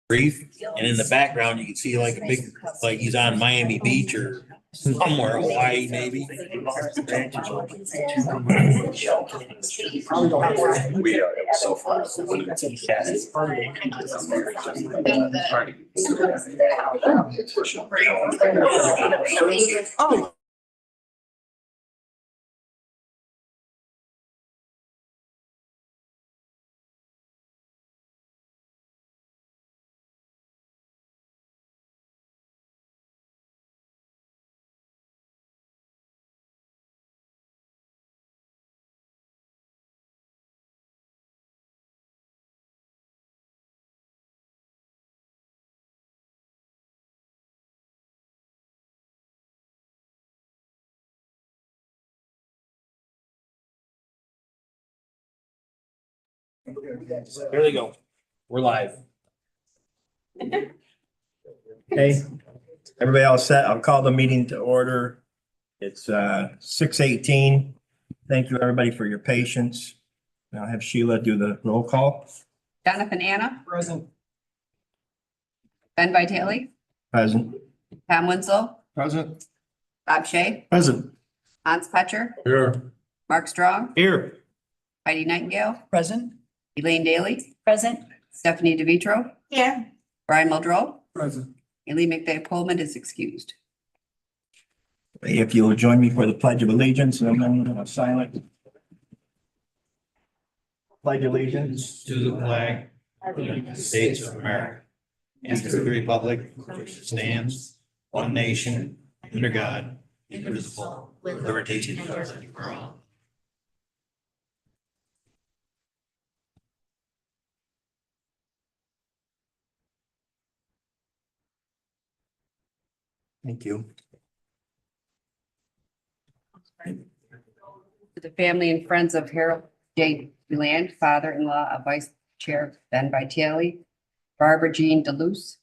brief, and in the background, you can see like a big, like he's on Miami Beach or somewhere, Hawaii, maybe. So far. Oh. Here they go. We're live. Hey, everybody all set? I'll call the meeting to order. It's 6:18. Thank you, everybody, for your patience. I'll have Sheila do the roll call. Jonathan Anna, Present. Ben Vitale, Present. Tom Wenzel, Present. Bob Shay, Present. Hans Petcher, Here. Mark Strong, Here. Heidi Nightingale, Present. Elaine Daly, Present. Stephanie DeVitro, Here. Brian Muldrow, Present. and Lee McVeigh Pullman is excused. If you will join me for the Pledge of Allegiance, and then silent. Pledge allegiance. To the flag of the United States of America and to the republic which stands one nation under God, indivisible, with liberty and justice for all. Thank you. To the family and friends of Harold J. Deland, father-in-law of Vice Chair Ben Vitale, Barbara Jean DeLuce,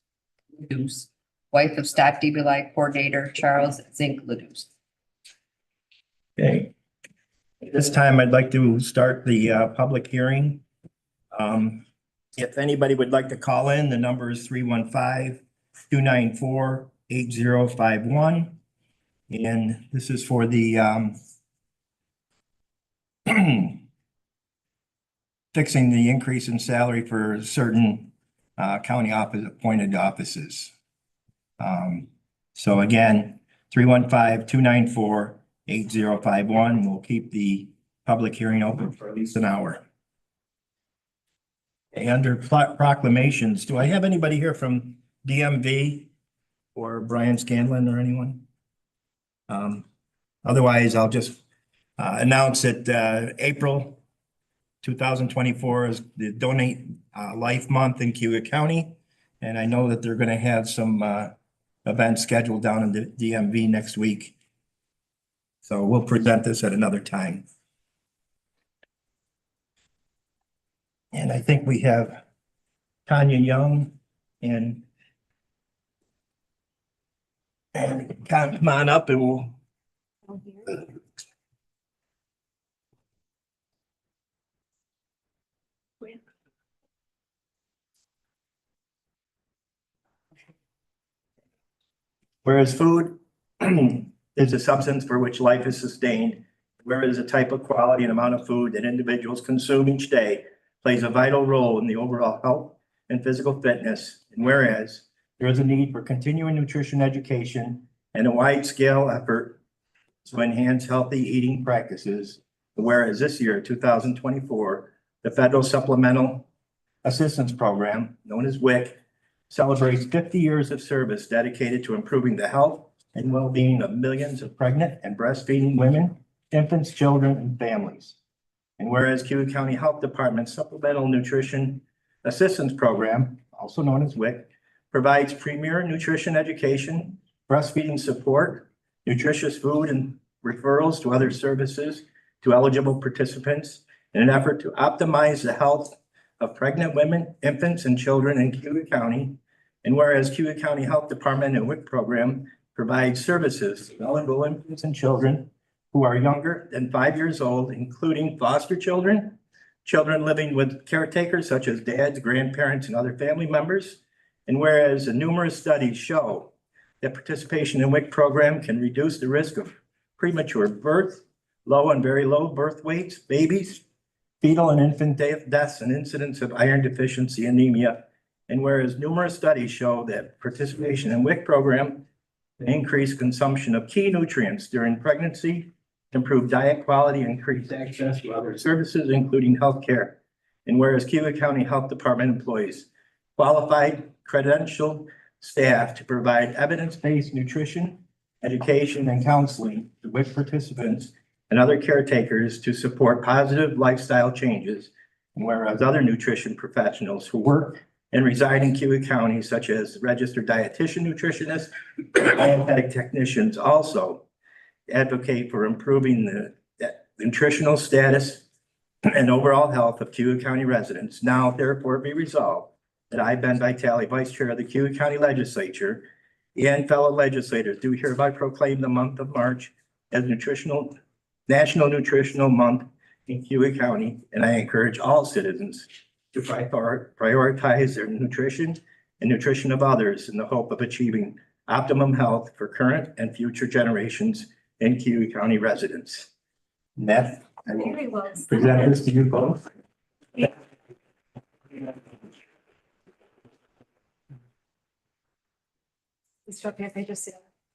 wife of Staff DBLI Coordinator Charles Zink Leduce. Okay. At this time, I'd like to start the public hearing. If anybody would like to call in, the number is 315-294-8051. And this is for the fixing the increase in salary for certain county appointed offices. So again, 315-294-8051. We'll keep the public hearing open for at least an hour. Okay, under proclamations, do I have anybody here from DMV or Brian Scanlon or anyone? Otherwise, I'll just announce that April 2024 is the Donate Life Month in Cayuga County. And I know that they're going to have some events scheduled down in the DMV next week. So we'll present this at another time. And I think we have Tanya Young and come on up and we'll. Whereas food is a substance for which life is sustained, whereas a type of quality and amount of food that individuals consume each day plays a vital role in the overall health and physical fitness. And whereas there is a need for continuing nutrition education and a wide-scale effort to enhance healthy eating practices. Whereas this year, 2024, the Federal Supplemental Assistance Program, known as WIC, celebrates 50 years of service dedicated to improving the health and well-being of millions of pregnant and breastfeeding women, infants, children, and families. And whereas Cayuga County Health Department Supplemental Nutrition Assistance Program, also known as WIC, provides premier nutrition education, breastfeeding support, nutritious food, and referrals to other services to eligible participants in an effort to optimize the health of pregnant women, infants, and children in Cayuga County. And whereas Cayuga County Health Department and WIC program provides services to eligible infants and children who are younger than 5 years old, including foster children, children living with caretakers such as dads, grandparents, and other family members, And whereas the numerous studies show that participation in WIC program can reduce the risk of premature birth, low and very low birth weights, babies, fetal and infant deaths, and incidents of iron deficiency anemia. And whereas numerous studies show that participation in WIC program can increase consumption of key nutrients during pregnancy, improve diet quality, increase access to other services, including healthcare. And whereas Cayuga County Health Department employs qualified, credentialed staff to provide evidence-based nutrition, education, and counseling to WIC participants and other caretakers to support positive lifestyle changes. And whereas other nutrition professionals who work and reside in Cayuga County, such as registered dietitian, nutritionists, dietetic technicians, also advocate for improving the nutritional status and overall health of Cayuga County residents. Now therefore be resolved that I, Ben Vitale, Vice Chair of the Cayuga County Legislature, and fellow legislators do hereby proclaim the month of March as National Nutritional Month in Cayuga County, and I encourage all citizens to prioritize their nutrition and nutrition of others in the hope of achieving optimum health for current and future generations in Cayuga County residents. And that, I will Very well said. present this to you both. It's okay if I just say.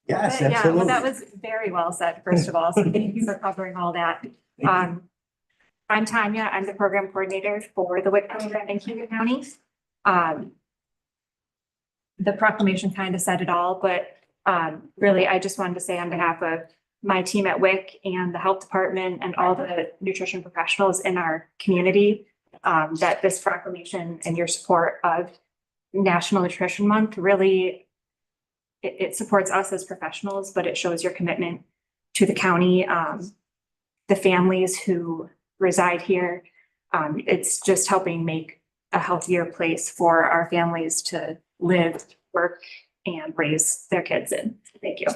Yes, Yeah, well, absolutely. that was very well said, first of all, so thank you for covering all that. I'm Tanya, I'm the program coordinator for the WIC program in Cayuga County. The proclamation kind of said it all, but really, I just wanted to say on behalf of my team at WIC and the health department and all the nutrition professionals in our community, that this proclamation and your support of National Nutrition Month really it supports us as professionals, but it shows your commitment to the county, the families who reside here. It's just helping make a healthier place for our families to live, work, and raise their kids in. Thank you.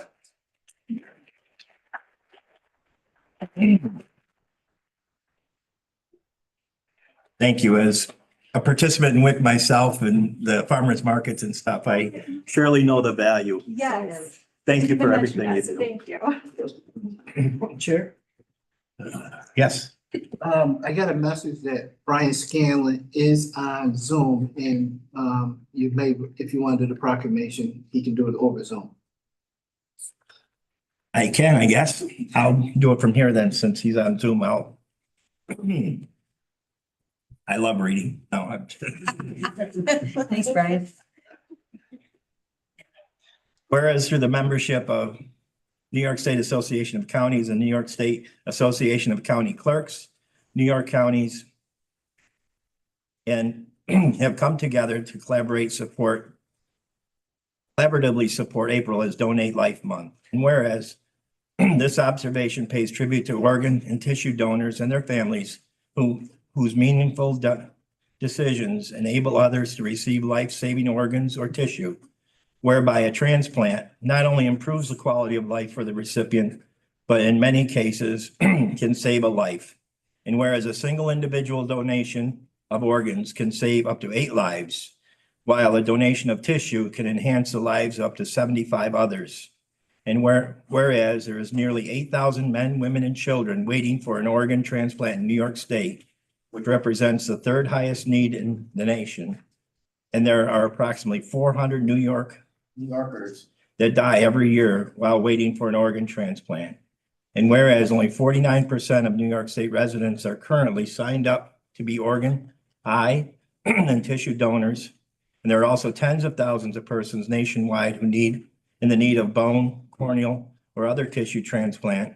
Thank you. As a participant in WIC myself and the farmers markets and stuff, I surely know the value. Yes. Thank you Didn't for mention everything you that, so do. Thank you. Chair, Yes, I got a message that Brian Scanlon is on Zoom and, you may, if you want to do the proclamation, he can do it over Zoom. I can, I guess. I'll do it from here then, since he's on Zoom out. I love reading. No, I'm. Thanks, Brian. Whereas through the membership of New York State Association of Counties and New York State Association of County Clerks, New York counties, and have come together to collaboratively support April as Donate Life Month. And whereas this observation pays tribute to organ and tissue donors and their families whose meaningful decisions enable others to receive life-saving organs or tissue, whereby a transplant not only improves the quality of life for the recipient, but in many cases can save a life. And whereas a single individual donation of organs can save up to 8 lives, while a donation of tissue can enhance the lives of up to 75 others. And whereas there is nearly 8,000 men, women, and children waiting for an organ transplant in New York State, which represents the 3rd highest need in the nation. And there are approximately 400 New Yorkers that die every year while waiting for an organ transplant. And whereas only 49% of New York State residents are currently signed up to be organ, eye, and tissue donors, and there are also tens of thousands of persons nationwide who in the need of bone, corneal, or other tissue transplant,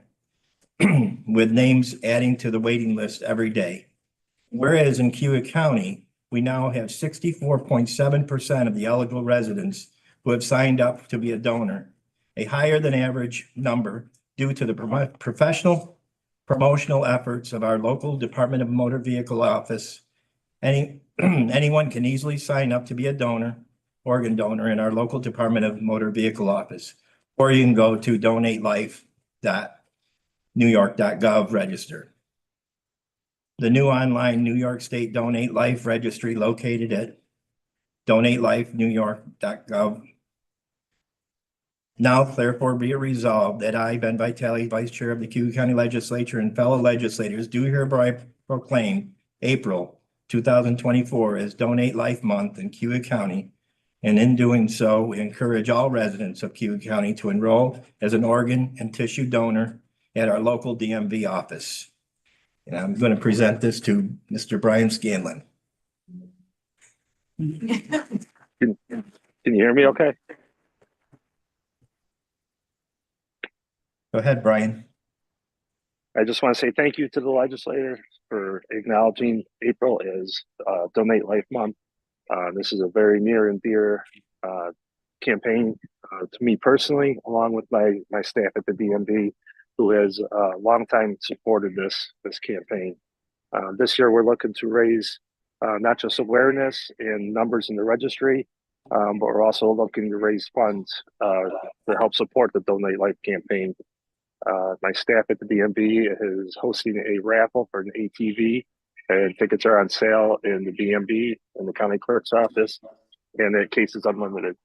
with names adding to the waiting list every day. Whereas in Cayuga County, we now have 64.7% of the eligible residents who have signed up to be a donor, a higher than average number due to the professional promotional efforts of our local Department of Motor Vehicle office. Anyone can easily sign up to be a donor, organ donor in our local Department of Motor Vehicle office, or you can go to donatelife.newyork.gov register. The new online New York State Donate Life Registry located at donatelifenewyork.gov. Now therefore be it resolved that I, Ben Vitale, Vice Chair of the Cayuga County Legislature, and fellow legislators do hereby proclaim April 2024 as Donate Life Month in Cayuga County. And in doing so, we encourage all residents of Cayuga County to enroll as an organ and tissue donor at our local DMV office. And I'm going to present this to Mr. Brian Scanlon. Can you hear me okay? Go ahead, Brian. I just want to say thank you to the legislators for acknowledging April as Donate Life Month. This is a very near and dear campaign to me personally, along with my staff at the DMV, who has a long time supported this campaign. This year, we're looking to raise not just awareness and numbers in the registry, but we're also looking to raise funds to help support the Donate Life campaign. My staff at the DMV is hosting a raffle for an ATV, and tickets are on sale in the DMV and the county clerk's office, and the case is unlimited.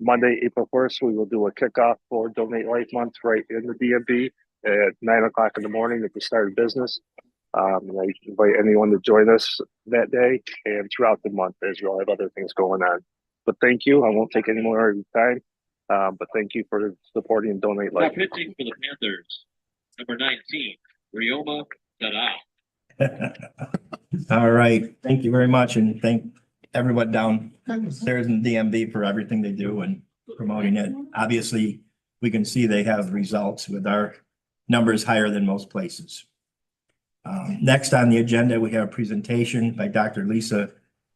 Monday, April 1st, we will do a kickoff for Donate Life Month right in the DMV at 9 o'clock in the morning at the start of business. I invite anyone to join us that day and throughout the month as we'll have other things going on. But thank you. I won't take any more of your time. But thank you for supporting and Donate Life. Pitching for the Panthers, number 19, Rioma Dada. All right. Thank you very much. And thank everyone downstairs in the DMV for everything they do and promoting it. Obviously, we can see they have results with our numbers higher than most places. Next on the agenda, we have a presentation by Dr. Lisa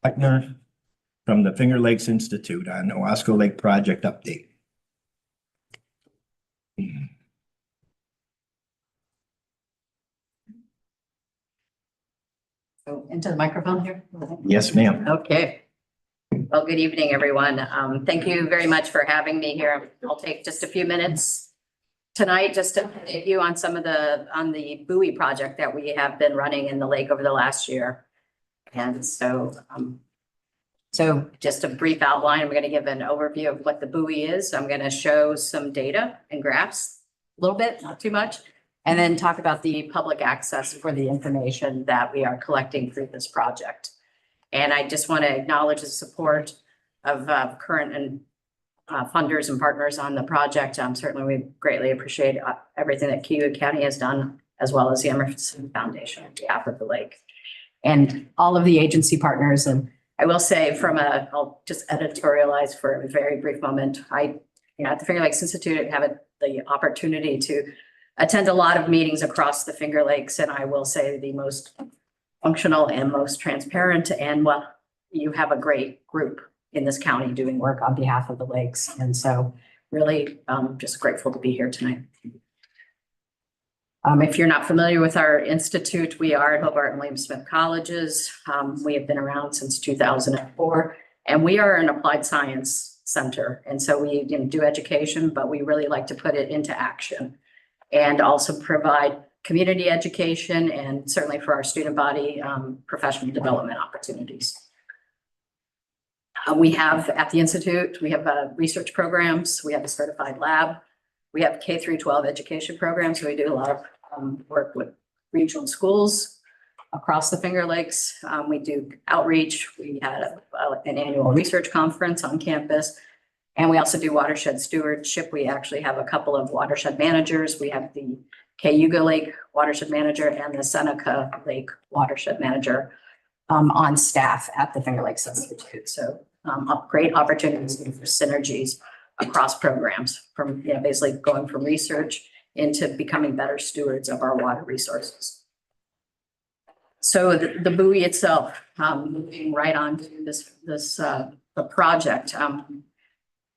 Heckner from the Finger Lakes Institute on Owasco Lake Project update. So into the microphone here? Yes, ma'am. Okay. Well, good evening, everyone. Thank you very much for having me here. I'll take just a few minutes tonight just to update you on some of on the buoy project that we have been running in the lake over the last year. And so just a brief outline, I'm going to give an overview of what the buoy is. I'm going to show some data and graphs a little bit, not too much, and then talk about the public access for the information that we are collecting through this project. And I just want to acknowledge the support of current and funders and partners on the project. Certainly, we greatly appreciate everything that Cayuga County has done, as well as the Emerson Foundation on behalf of the lake and all of the agency partners. And I will say I'll just editorialize for a very brief moment. At the Finger Lakes Institute, I have the opportunity to attend a lot of meetings across the Finger Lakes, and I will say the most functional and most transparent. And well, you have a great group in this county doing work on behalf of the lakes. And so really just grateful to be here tonight. If you're not familiar with our institute, we are at Hobart and William Smith Colleges. We have been around since 2004, and we are an applied science center. And so we do education, but we really like to put it into action and also provide community education and certainly for our student body, professional development opportunities. We have at the Institute, we have research programs, we have a certified lab, we have K through 12 education programs. So we do a lot of work with regional schools across the Finger Lakes. We do outreach. We had an annual research conference on campus. And we also do watershed stewardship. We actually have a couple of watershed managers. We have the Cayuga Lake Watershed Manager and the Seneca Lake Watershed Manager on staff at the Finger Lakes Institute. So great opportunities for synergies across programs from basically going from research into becoming better stewards of our water resources. So the buoy itself, moving right on to the project.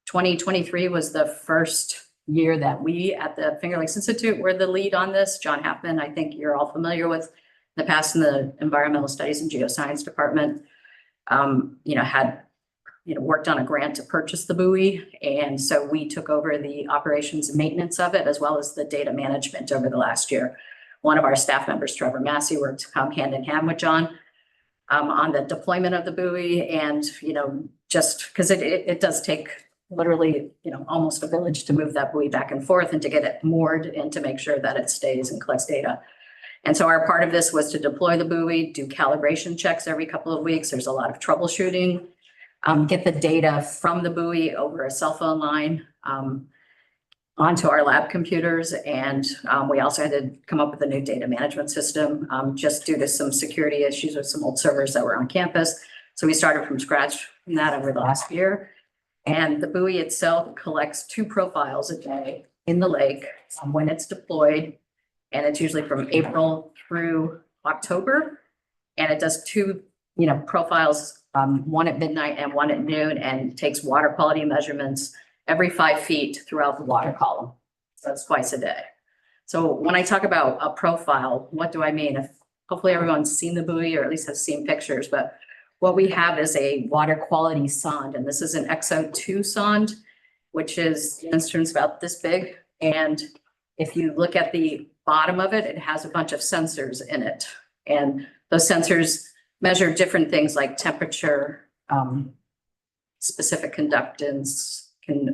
2023 was the first year that we at the Finger Lakes Institute were the lead on this. John Happman, I think you're all familiar with in the past in the Environmental Studies and Geoscience Department, had worked on a grant to purchase the buoy. And so we took over the operations and maintenance of it, as well as the data management over the last year. One of our staff members, Trevor Massey, worked hand in hand with John on the deployment of the buoy and, just because it does take literally, almost a village to move that buoy back and forth and to get it moored and to make sure that it stays and collects data. And so our part of this was to deploy the buoy, do calibration checks every couple of weeks. There's a lot of troubleshooting, get the data from the buoy over a cell phone line, onto our lab computers. And we also had to come up with a new data management system, just due to some security issues with some old servers that were on campus. So we started from scratch from that over the last year. And the buoy itself collects 2 profiles a day in the lake when it's deployed. And it's usually from April through October. And it does 2, profiles, one at midnight and one at noon, and takes water quality measurements every 5 feet throughout the water column. So that's twice a day. So when I talk about a profile, what do I mean? Hopefully everyone's seen the buoy or at least has seen pictures, but what we have is a water quality sonde, and this is an XO2 sonde, which is instruments about this big. And if you look at the bottom of it, it has a bunch of sensors in it. And those sensors measure different things like temperature, specific conductance,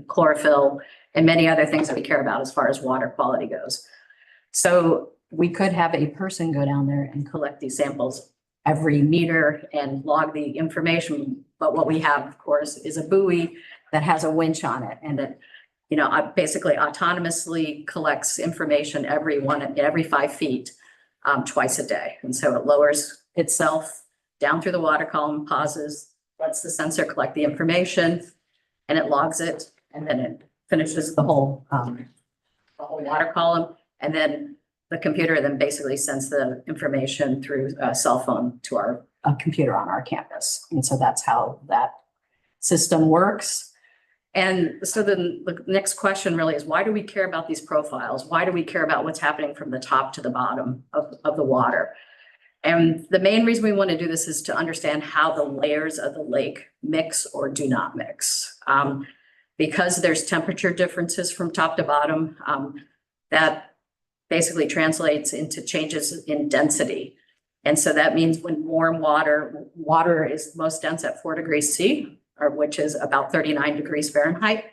chlorophyll, and many other things that we care about as far as water quality goes. So we could have a person go down there and collect these samples every meter and log the information. But what we have, of course, is a buoy that has a winch on it, and it, basically autonomously collects information every 5 feet, twice a day. And so it lowers itself down through the water column, pauses, lets the sensor collect the information, and it logs it, and then it finishes the whole water column. And then the computer then basically sends the information through a cell phone to our computer on our campus. And so that's how that system works. And so then the next question really is, why do we care about these profiles? Why do we care about what's happening from the top to the bottom of the water? And the main reason we want to do this is to understand how the layers of the lake mix or do not mix. Because there's temperature differences from top to bottom, that basically translates into changes in density. And so that means when warm water is most dense at 4 degrees C, which is about 39 degrees Fahrenheit.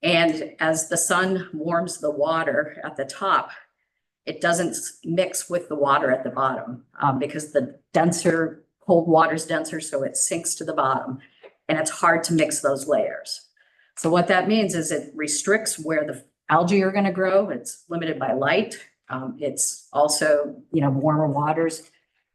And as the sun warms the water at the top, it doesn't mix with the water at the bottom, because the cold water is denser, so it sinks to the bottom, and it's hard to mix those layers. So what that means is it restricts where the algae are going to grow. It's limited by light. It's also, warmer waters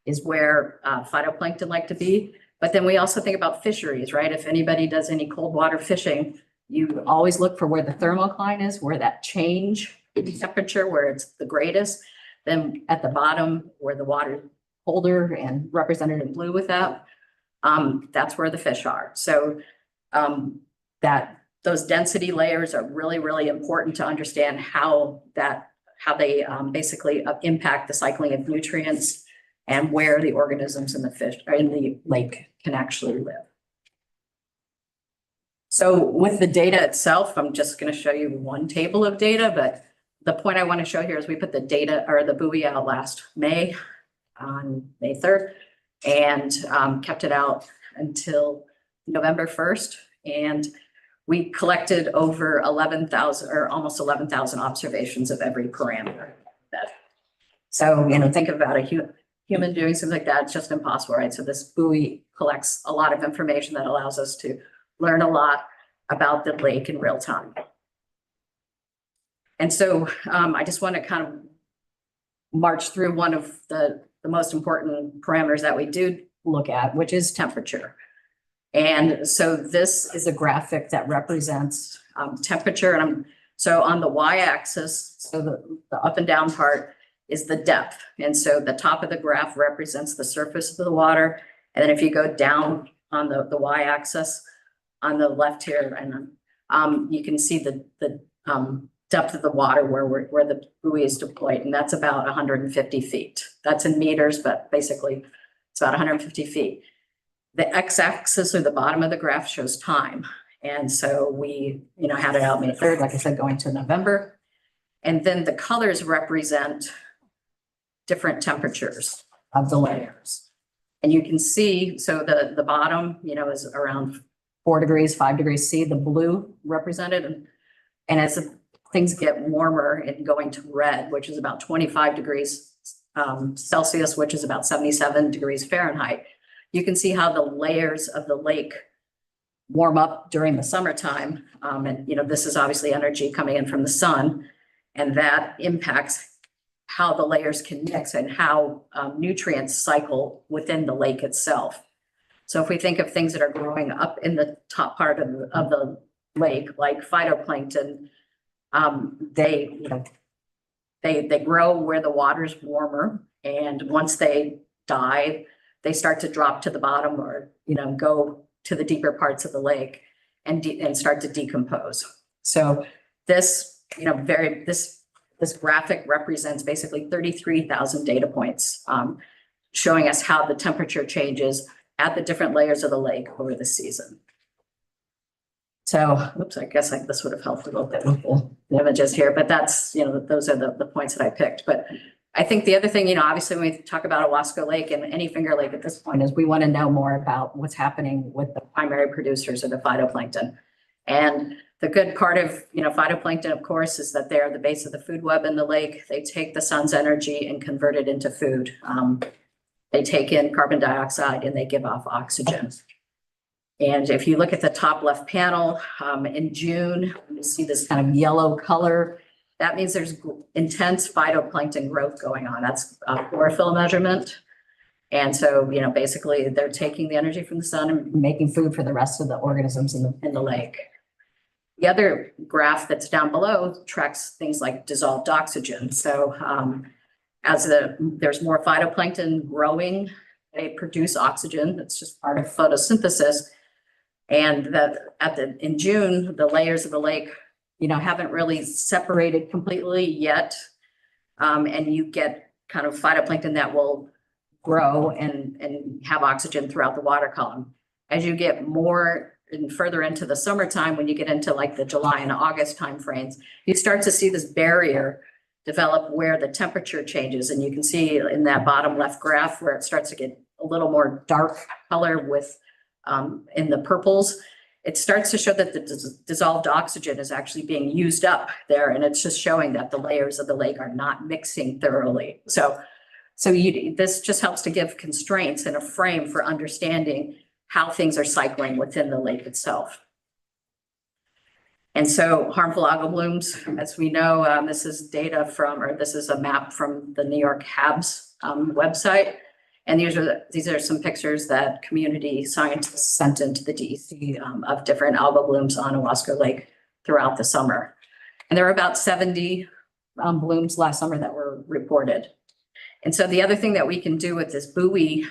is where phytoplankton like to be. But then we also think about fisheries, right? If anybody does any cold water fishing, you always look for where the thermocline is, where that change in temperature, where it's the greatest. Then at the bottom, where the water is colder and represented in blue with that, that's where the fish are. So those density layers are really, really important to understand how they basically impact the cycling of nutrients and where the organisms in the fish or in the lake can actually live. So with the data itself, I'm just going to show you one table of data, but the point I want to show here is we put the data or the buoy out last May, on May 3rd, and kept it out until November 1st. And we collected over 11,000 or almost 11,000 observations of every parameter. So, think about a human doing something like that. It's just impossible, right? So this buoy collects a lot of information that allows us to learn a lot about the lake in real time. And so I just want to kind of march through one of the most important parameters that we do look at, which is temperature. And so this is a graphic that represents temperature. And so on the y-axis, so the up and down part is the depth. And so the top of the graph represents the surface of the water. And then if you go down on the y-axis on the left here, and you can see the depth of the water where the buoy is deployed, and that's about 150 feet. That's in meters, but basically it's about 150 feet. The x-axis or the bottom of the graph shows time. And so we, had it out May 3rd, like I said, going to November. And then the colors represent different temperatures of the layers. And you can see, so the bottom, is around 4 degrees, 5 degrees C, the blue represented. And as things get warmer and going to red, which is about 25 degrees Celsius, which is about 77 degrees Fahrenheit, you can see how the layers of the lake warm up during the summertime. And, this is obviously energy coming in from the sun, and that impacts how the layers can mix and how nutrients cycle within the lake itself. So if we think of things that are growing up in the top part of the lake, like phytoplankton, they grow where the water's warmer, and once they die, they start to drop to the bottom, or go to the deeper parts of the lake and start to decompose. So this this graphic represents basically 33,000 data points, showing us how the temperature changes at the different layers of the lake over the season. So, oops, I guess this would have helped a little bit with the images here, but that's, those are the points that I picked. But I think the other thing, obviously when we talk about Owasco Lake and any finger lake at this point, is we want to know more about what's happening with the primary producers of the phytoplankton. And the good part of, phytoplankton, of course, is that they're the base of the food web in the lake. They take the sun's energy and convert it into food. They take in carbon dioxide and they give off oxygen. And if you look at the top left panel, in June, you see this kind of yellow color. That means there's intense phytoplankton growth going on. That's a chlorophyll measurement. And so, basically they're taking the energy from the sun and making food for the rest of the organisms in the lake. The other graph that's down below tracks things like dissolved oxygen. So as there's more phytoplankton growing, they produce oxygen. That's just part of photosynthesis. And in June, the layers of the lake, haven't really separated completely yet. And you get kind of phytoplankton that will grow and have oxygen throughout the water column. As you get more and further into the summertime, when you get into like the July and August timeframes, you start to see this barrier develop where the temperature changes. And you can see in that bottom left graph where it starts to get a little more dark color with in the purples. It starts to show that the dissolved oxygen is actually being used up there. And it's just showing that the layers of the lake are not mixing thoroughly. So this just helps to give constraints and a frame for understanding how things are cycling within the lake itself. And so harmful algal blooms, as we know, this is data from, or this is a map from the New York HABS website. And these are some pictures that community scientists sent into the DEC of different algal blooms on Owasco Lake throughout the summer. And there were about 70 blooms last summer that were reported. And so the other thing that we can do with this buoy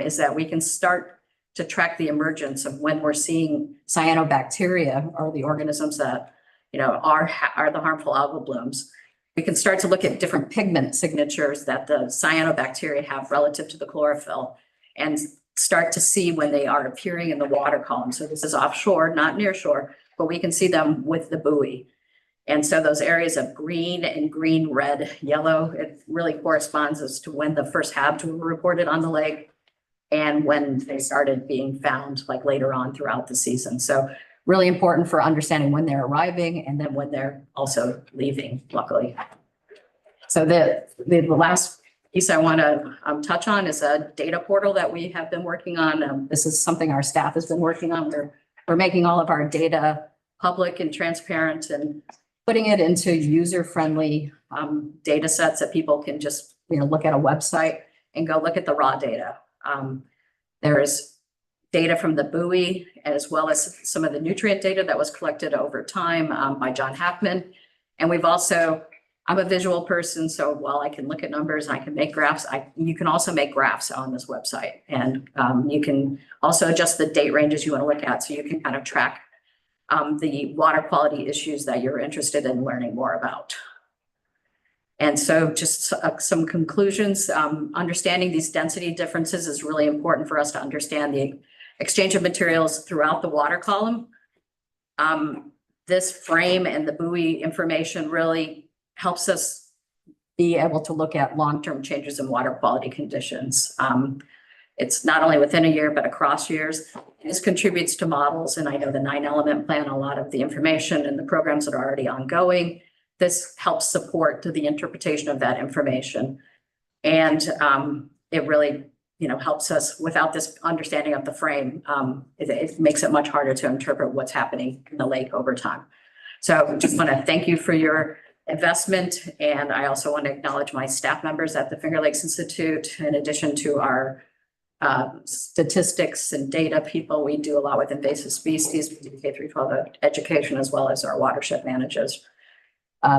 is that we can start to track the emergence of when we're seeing cyanobacteria, or the organisms that are the harmful algal blooms. We can start to look at different pigment signatures that the cyanobacteria have relative to the chlorophyll, and start to see when they are appearing in the water column. So this is offshore, not near shore, but we can see them with the buoy. And so those areas of green and green, red, yellow, it really corresponds as to when the first HABs were reported on the lake and when they started being found, like later on throughout the season. So really important for understanding when they're arriving and then when they're also leaving, luckily. So the last piece I want to touch on is a data portal that we have been working on. This is something our staff has been working on. We're making all of our data public and transparent and putting it into user-friendly data sets that people can just look at a website and go look at the raw data. There is data from the buoy, as well as some of the nutrient data that was collected over time by John Hackman. And we've also, I'm a visual person, so while I can look at numbers and I can make graphs, you can also make graphs on this website. And you can also adjust the date ranges you want to look at, so you can kind of track the water quality issues that you're interested in learning more about. And so just some conclusions. Understanding these density differences is really important for us to understand the exchange of materials throughout the water column. This frame and the buoy information really helps us be able to look at long-term changes in water quality conditions. It's not only within a year, but across years. This contributes to models, and I know the 9-element plan, a lot of the information and the programs that are already ongoing. This helps support to the interpretation of that information. And it really, helps us without this understanding of the frame. It makes it much harder to interpret what's happening in the lake over time. So just want to thank you for your investment. And I also want to acknowledge my staff members at the Finger Lakes Institute. In addition to our statistics and data people, we do a lot with invasive species, we do K-12 education, as well as our watershed managers.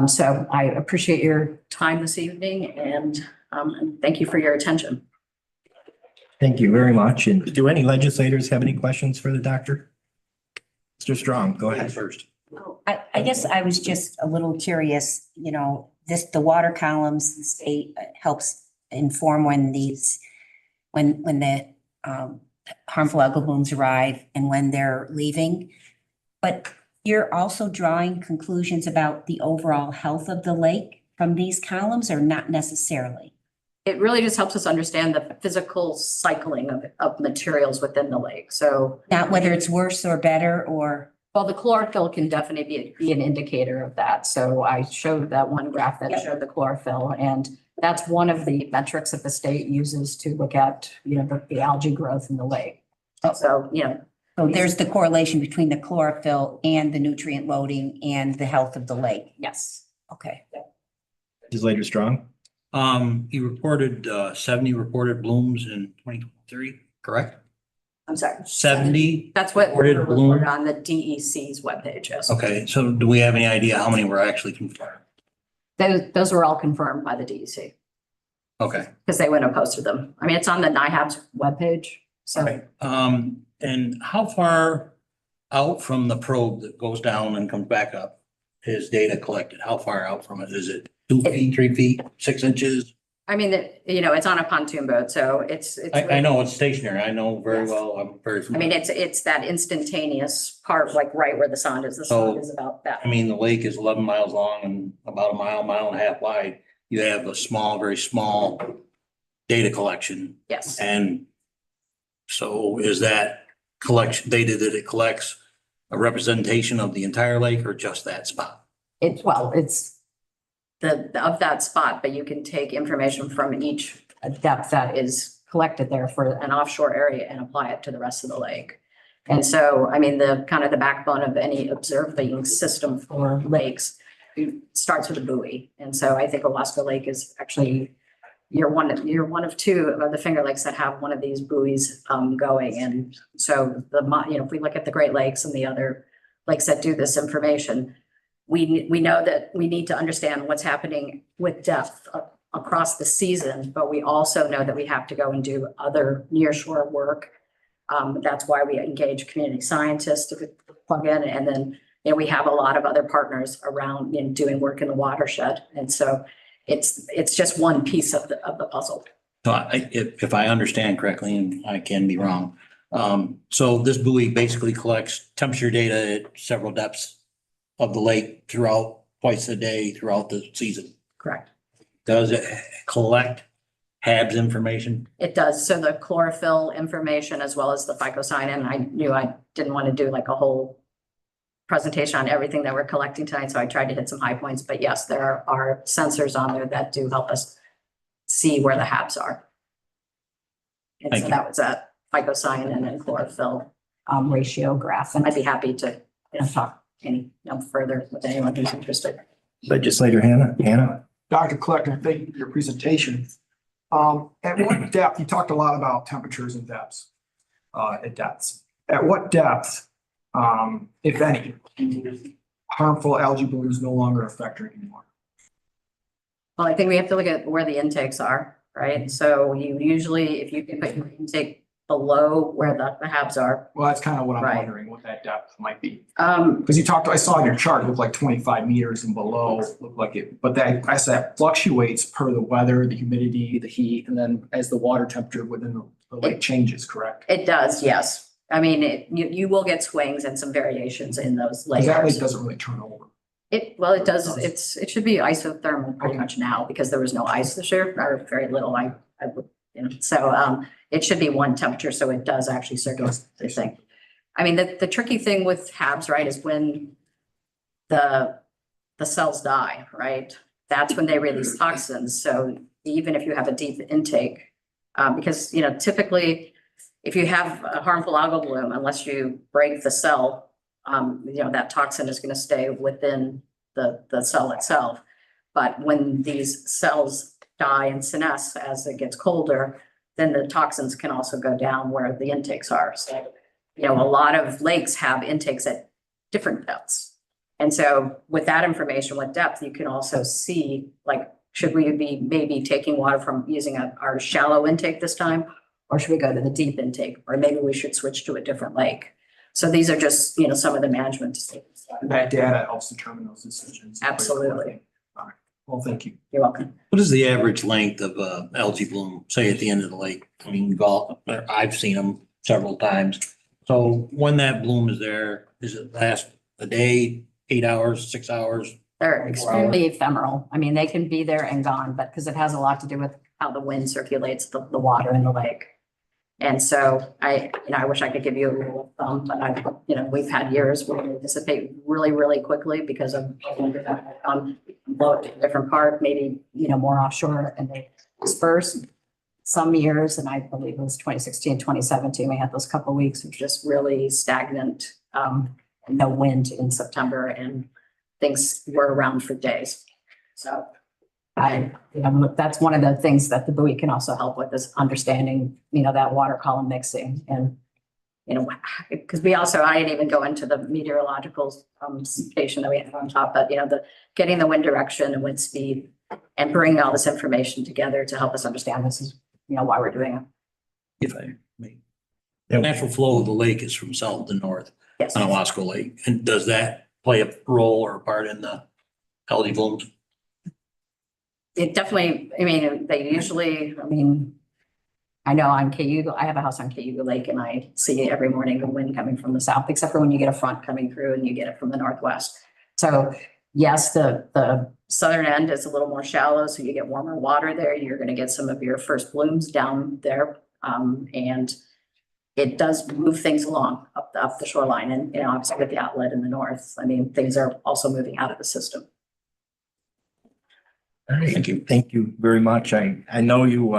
So I appreciate your time this evening, and thank you for your attention. Thank you very much. And do any legislators have any questions for the doctor? Mr. Strong, go ahead first. I guess I was just a little curious, the water columns, the state helps inform when the harmful algal blooms arrive and when they're leaving. But you're also drawing conclusions about the overall health of the lake from these columns, or not necessarily? It really just helps us understand the physical cycling of materials within the lake. So Not whether it's worse or better, or? well, the chlorophyll can definitely be an indicator of that. So I showed that one graph that showed the chlorophyll, and that's one of the metrics that the state uses to look at, the algae growth in the lake. So, So there's the correlation between the chlorophyll and the nutrient loading and the health of the lake. yes. Okay. Legislator Strong? You reported 70 reported blooms in 2023, correct? I'm sorry. 70? That's what Reported we're bloom. on the DEC's webpage. Yes. Okay, so do we have any idea how many were actually confirmed? Those were all confirmed by the DEC Okay. because they went and posted them. I mean, it's on the NIHAB's webpage. So Okay. And how far out from the probe that goes down and comes back up is data collected? How far out from it? Is it 2 feet, 3 feet, 6 inches? I mean, it's on a pontoon boat, so it's. I know it's stationary. I know very Yes. well. I'm very I familiar. mean, it's that instantaneous part, like right where the sound is. The sound is about that. I mean, the lake is 11 miles long and about a mile and a half wide. You have a small, very small data collection. Yes. And so is that collection data that it collects a representation of the entire lake or just that spot? It's of that spot, but you can take information from each depth that is collected there for an offshore area and apply it to the rest of the lake. And so, I mean, the backbone of any observing system for lakes starts with a buoy. And so I think Alaska Lake is actually, you're one of two of the Finger Lakes that have one of these buoys going. And so if we look at the Great Lakes and the other lakes that do this information, we know that we need to understand what's happening with depth across the season, but we also know that we have to go and do other nearshore work. That's why we engage community scientists to plug in, and then we have a lot of other partners around doing work in the watershed, and so it's just one piece of the puzzle. So if I understand correctly, and I can be wrong, so this buoy basically collects temperature data at several depths of the lake throughout twice a day throughout the season. Correct. Does it collect HABs information? It does. So the chlorophyll information as well as the phycocyanin. I knew I didn't want to do like a whole presentation on everything that we're collecting tonight, so I tried to hit some high points. But yes, there are sensors on there that do help us see where the HABs are. And Thank so you. that was a phycocyanin and chlorophyll ratio graph, and I'd be happy to talk further with anyone who's interested. Legislator Hannah? Dr. Kleckner, thank you for your presentation. At what depth, you talked a lot about temperatures and depths, at depths. At what depth, if any, harmful algae blooms no longer a factor anymore? Well, I think we have to look at where the intakes are, right? So you usually, if you can put your intake below where the HABs are. Well, that's kind of what I'm Right. wondering, what that depth might be. Because I saw in your chart, it looked like 25 meters and below looked like it, but I said that fluctuates per the weather, the humidity, the heat, and then as the water temperature within the lake changes, correct? It does, yes. I mean, you will get swings and some variations in those Because that lake layers. doesn't really turn over. It does, it should be isothermal pretty much now because there was no ice this year, or very little. I would, So it should be one temperature, so it does actually circulate the thing. I mean, the tricky thing with HABs, right, is when the cells die, right? That's when they release toxins. So even if you have a deep intake, because, typically if you have a harmful algal bloom, unless you break the cell, that toxin is going to stay within the cell itself. But when these cells die and senesce as it gets colder, then the toxins can also go down where the intakes are. So, a lot of lakes have intakes at different depths. And so with that information, with depth, you can also see, like, should we be maybe taking water from using our shallow intake this time? Or should we go to the deep intake? Or maybe we should switch to a different lake. So these are just, some of the management decisions. That data helps determine those decisions. Absolutely. All right. Well, thank you. You're welcome. What is the average length of algae bloom, say at the end of the lake? I mean, I've seen them several times. So when that bloom is there, does it last a day, 8 hours, 6 hours? They're extremely ephemeral. I mean, they can be there and gone, but because it has a lot to do with how the wind circulates the water in the lake. And so I wish I could give you a rule of thumb, but we've had years where we dissipate really, really quickly because of blow it to a different part, maybe, more offshore, and they disperse. Some years, and I believe it was 2016, 2017, we had those couple of weeks of just really stagnant, no wind in September, and things were around for days. So that's one of the things that the buoy can also help with, is understanding, that water column mixing. And, because I didn't even go into the meteorological station that we have on top, but, getting the wind direction and wind speed and bringing all this information together to help us understand this is, why we're doing it. If I may. The natural flow of the lake is from south to north Yes. on Owasco Lake. And does that play a role or a part in the algae blooms? It definitely, they usually, I know on Cayuga, I have a house on Cayuga Lake, and I see every morning the wind coming from the south, except for when you get a front coming through and you get it from the northwest. So yes, the southern end is a little more shallow, so you get warmer water there. You're going to get some of your first blooms down there. And it does move things along up the shoreline, and, obviously with the outlet in the north, things are also moving out of the system. Thank you. Thank you very much. I know you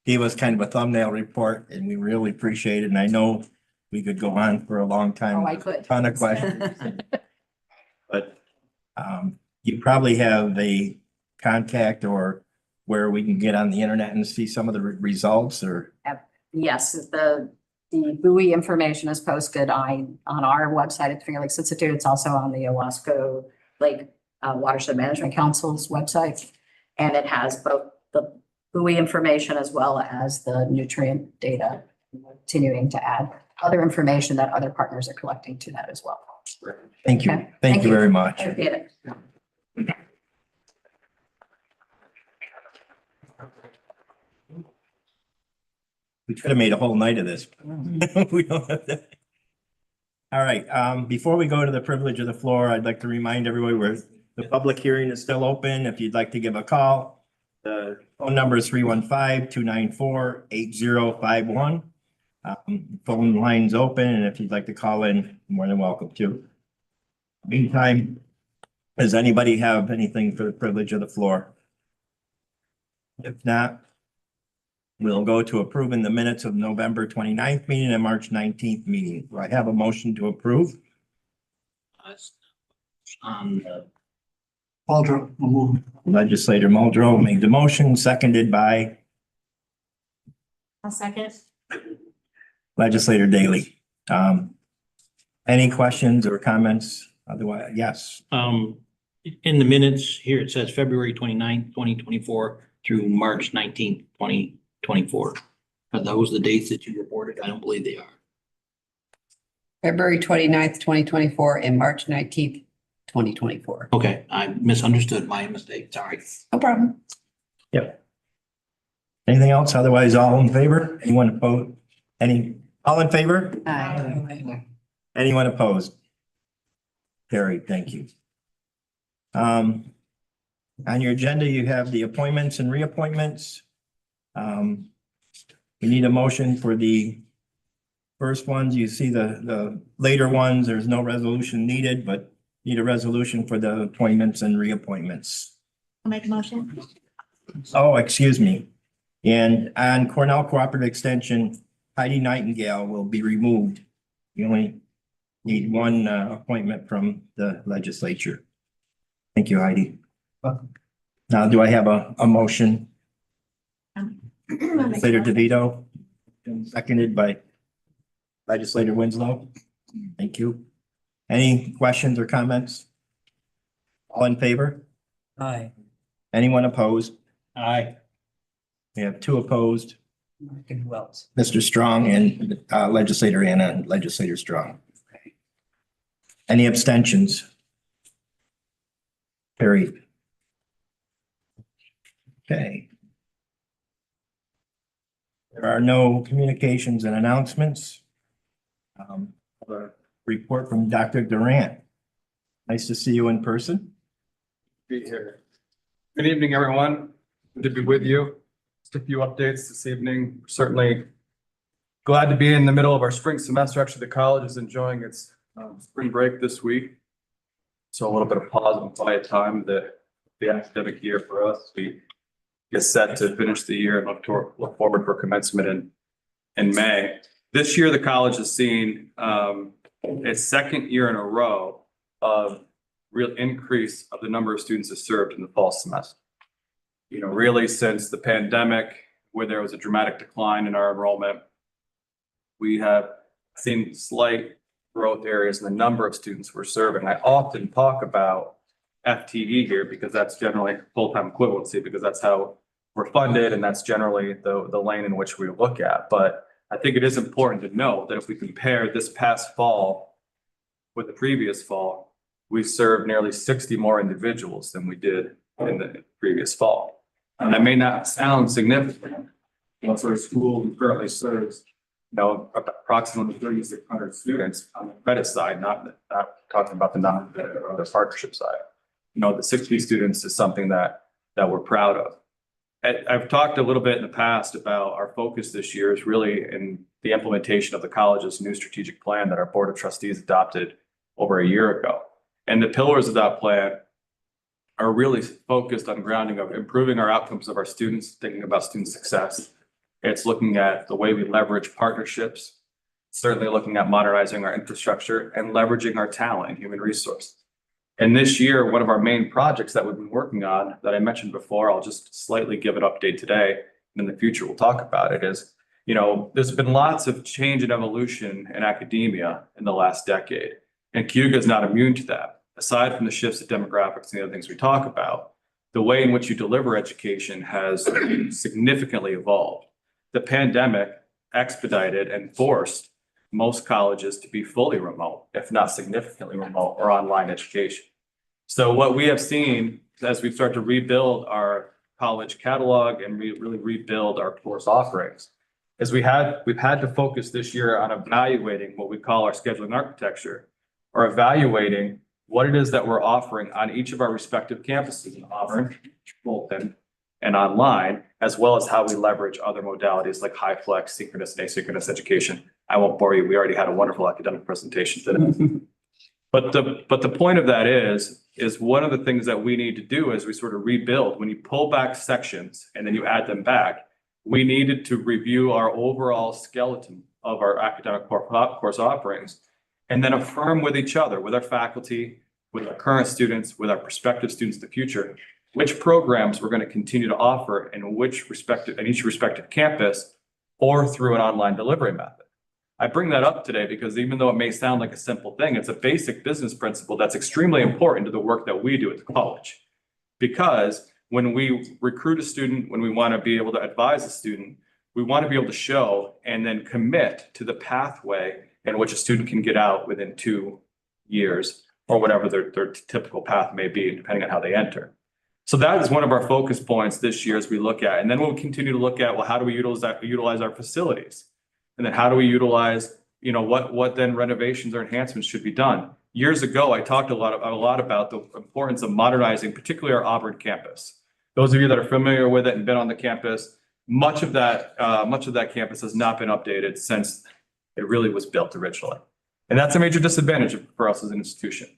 gave us kind of a thumbnail report, and we really appreciate it. And I know we could go on for a long time. Oh, I could. Ton of questions. But you probably have a contact or where we can get on the internet and see some of the results, or? Yes, the buoy information is posted on our website at the Finger Lakes Institute. It's also on the Owasco Lake Watershed Management Council's website. And it has both the buoy information as well as the nutrient data, continuing to add other information that other partners are collecting to that as well. Thank you. Okay. Thank you very much. Appreciate it. We could have made a whole night of this. We don't have that. All right, before we go to the privilege of the floor, I'd like to remind everybody the public hearing is still open. If you'd like to give a call, the phone number is 315-294-8051. Phone line's open, and if you'd like to call in, you're more than welcome to. Meantime, does anybody have anything for the privilege of the floor? If not, we'll go to approving the minutes of November 29th meeting and March 19th meeting. Do I have a motion to approve? Muldrow will move. Legislator Muldrow made the motion, seconded by I'll second. Legislator Daley. Any questions or comments? Otherwise, yes. In the minutes here, it says February 29th, 2024 through March 19th, 2024. Are those the dates that you reported? I don't believe they are. February 29th, 2024 and March 19th, 2024. Okay, I misunderstood. My mistake. Sorry. No problem. Yep. Anything else? Otherwise, all in favor? Anyone opposed? All in favor? Aye. Anyone opposed? Carried, thank you. On your agenda, you have the appointments and reappointments. We need a motion for the first ones. You see the later ones, there's no resolution needed, but need a resolution for the appointments and reappointments. I'll make a motion. Oh, excuse me. And on Cornell Cooperative Extension, Heidi Nightingale will be removed. You only need one appointment from the legislature. Thank you, Heidi. Now, do I have a motion? Legislator DeVito, seconded by Legislator Winslow. Thank you. Any questions or comments? All in favor? Aye. Anyone opposed? Aye. We have two opposed, And who else? Mr. Strong and Legislator Anna and Legislator Strong. Any abstentions? Carried. Okay. There are no communications and announcements. A report from Dr. Durant. Nice to see you in person. Be here. Good evening, everyone. Good to be with you. Just a few updates this evening. Certainly glad to be in the middle of our spring semester. Actually, the college is enjoying its spring break this week. So a little bit of pause and quiet time, the academic year for us. We get set to finish the year and look forward for commencement in May. This year, the college has seen its second year in a row of real increase of the number of students that served in the fall semester. You know, really since the pandemic, where there was a dramatic decline in our enrollment, we have seen slight growth areas in the number of students we're serving. I often talk about FTE here because that's generally full-time equivalency, because that's how we're funded and that's generally the lane in which we look at. But I think it is important to note that if we compare this past fall with the previous fall, we served nearly 60 more individuals than we did in the previous fall. And that may not sound significant, but for a school who currently serves, approximately 3,600 students on the credit side, not talking about the non-credit or the partnership side. The 60 students is something that we're proud of. I've talked a little bit in the past about our focus this year is really in the implementation of the college's new strategic plan that our Board of Trustees adopted over a year ago. And the pillars of that plan are really focused on grounding of improving our outcomes of our students, thinking about student success. It's looking at the way we leverage partnerships, certainly looking at modernizing our infrastructure and leveraging our talent and human resources. And this year, one of our main projects that we've been working on that I mentioned before, I'll just slightly give an update today, and in the future we'll talk about it, is, there's been lots of change and evolution in academia in the last decade, and Cayuga is not immune to that. Aside from the shifts in demographics and the other things we talk about, the way in which you deliver education has significantly evolved. The pandemic expedited and forced most colleges to be fully remote, if not significantly remote or online education. So what we have seen as we start to rebuild our college catalog and really rebuild our course offerings is we've had to focus this year on evaluating what we call our scheduling architecture, or evaluating what it is that we're offering on each of our respective campuses in Auburn, Fulton, and online, as well as how we leverage other modalities like high flex, synchronous, and asynchronous education. I won't bore you. We already had a wonderful academic presentation today. But the point of that is one of the things that we need to do as we sort of rebuild, when you pull back sections and then you add them back, we needed to review our overall skeleton of our academic course offerings, and then affirm with each other, with our faculty, with our current students, with our prospective students in the future, which programs we're going to continue to offer in each respective campus or through an online delivery method. I bring that up today because even though it may sound like a simple thing, it's a basic business principle that's extremely important to the work that we do at the college. Because when we recruit a student, when we want to be able to advise a student, we want to be able to show and then commit to the pathway in which a student can get out within 2 years or whatever their typical path may be, depending on how they enter. So that is one of our focus points this year as we look at, and then we'll continue to look at, well, how do we utilize our facilities? And then how do we utilize, what then renovations or enhancements should be done? Years ago, I talked a lot about the importance of modernizing, particularly our Auburn campus. Those of you that are familiar with it and been on the campus, much of that campus has not been updated since it really was built originally. And that's a major disadvantage for us as an institution.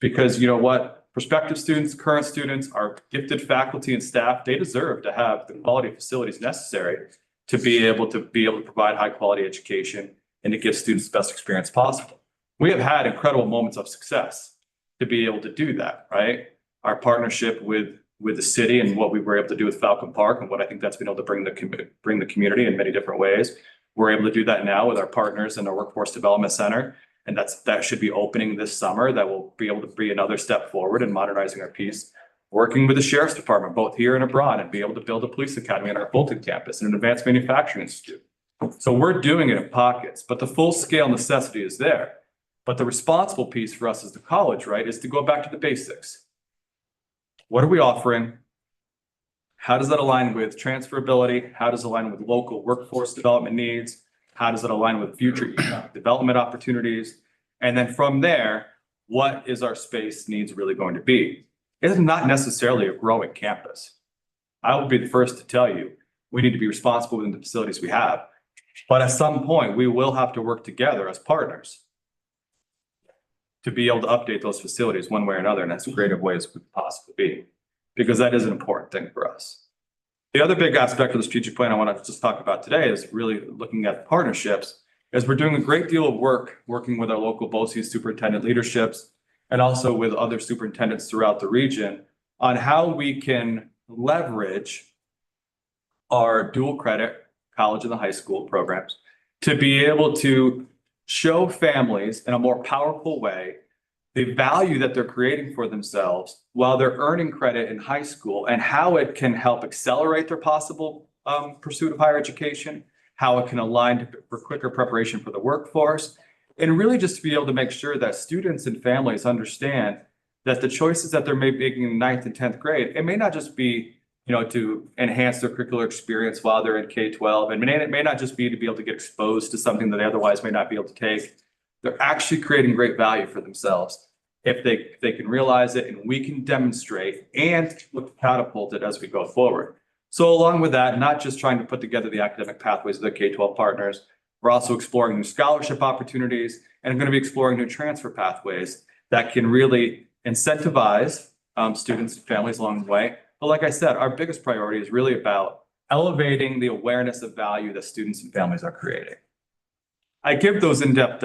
Because you know what, prospective students, current students, our gifted faculty and staff, they deserve to have the quality facilities necessary to be able to provide high quality education and to give students the best experience possible. We have had incredible moments of success to be able to do that, right? Our partnership with the city and what we were able to do with Falcon Park and what I think that's been able to bring the community in many different ways. We're able to do that now with our partners in our Workforce Development Center. And that should be opening this summer. That will be able to be another step forward in modernizing our piece. Working with the Sheriff's Department, both here and abroad, and be able to build a police academy on our Fulton campus and an advanced manufacturing institute. So we're doing it in pockets, but the full scale necessity is there. But the responsible piece for us as the college, right, is to go back to the basics. What are we offering? How does that align with transferability? How does it align with local workforce development needs? How does it align with future economic development opportunities? And then from there, what is our space needs really going to be? It is not necessarily a growing campus. I will be the first to tell you, we need to be responsible within the facilities we have. But at some point, we will have to work together as partners to be able to update those facilities one way or another in as creative ways as we could possibly be, because that is an important thing for us. The other big aspect of the strategic plan I want to just talk about today is really looking at partnerships, as we're doing a great deal of work working with our local BOCES superintendent leaderships and also with other superintendents throughout the region on how we can leverage our dual credit college and the high school programs to be able to show families in a more powerful way the value that they're creating for themselves while they're earning credit in high school, and how it can help accelerate their possible pursuit of higher education, how it can align for quicker preparation for the workforce, and really just to be able to make sure that students and families understand that the choices that they're making in 9th and 10th grade, it may not just be, you know, to enhance their curricular experience while they're in K-12, and it may not just be to be able to get exposed to something that they otherwise may not be able to take. They're actually creating great value for themselves if they can realize it, and we can demonstrate and look catapulted as we go forward. So along with that, not just trying to put together the academic pathways of the K-12 partners, we're also exploring new scholarship opportunities and going to be exploring new transfer pathways that can really incentivize students and families along the way. But like I said, our biggest priority is really about elevating the awareness of value that students and families are creating. I give those in-depth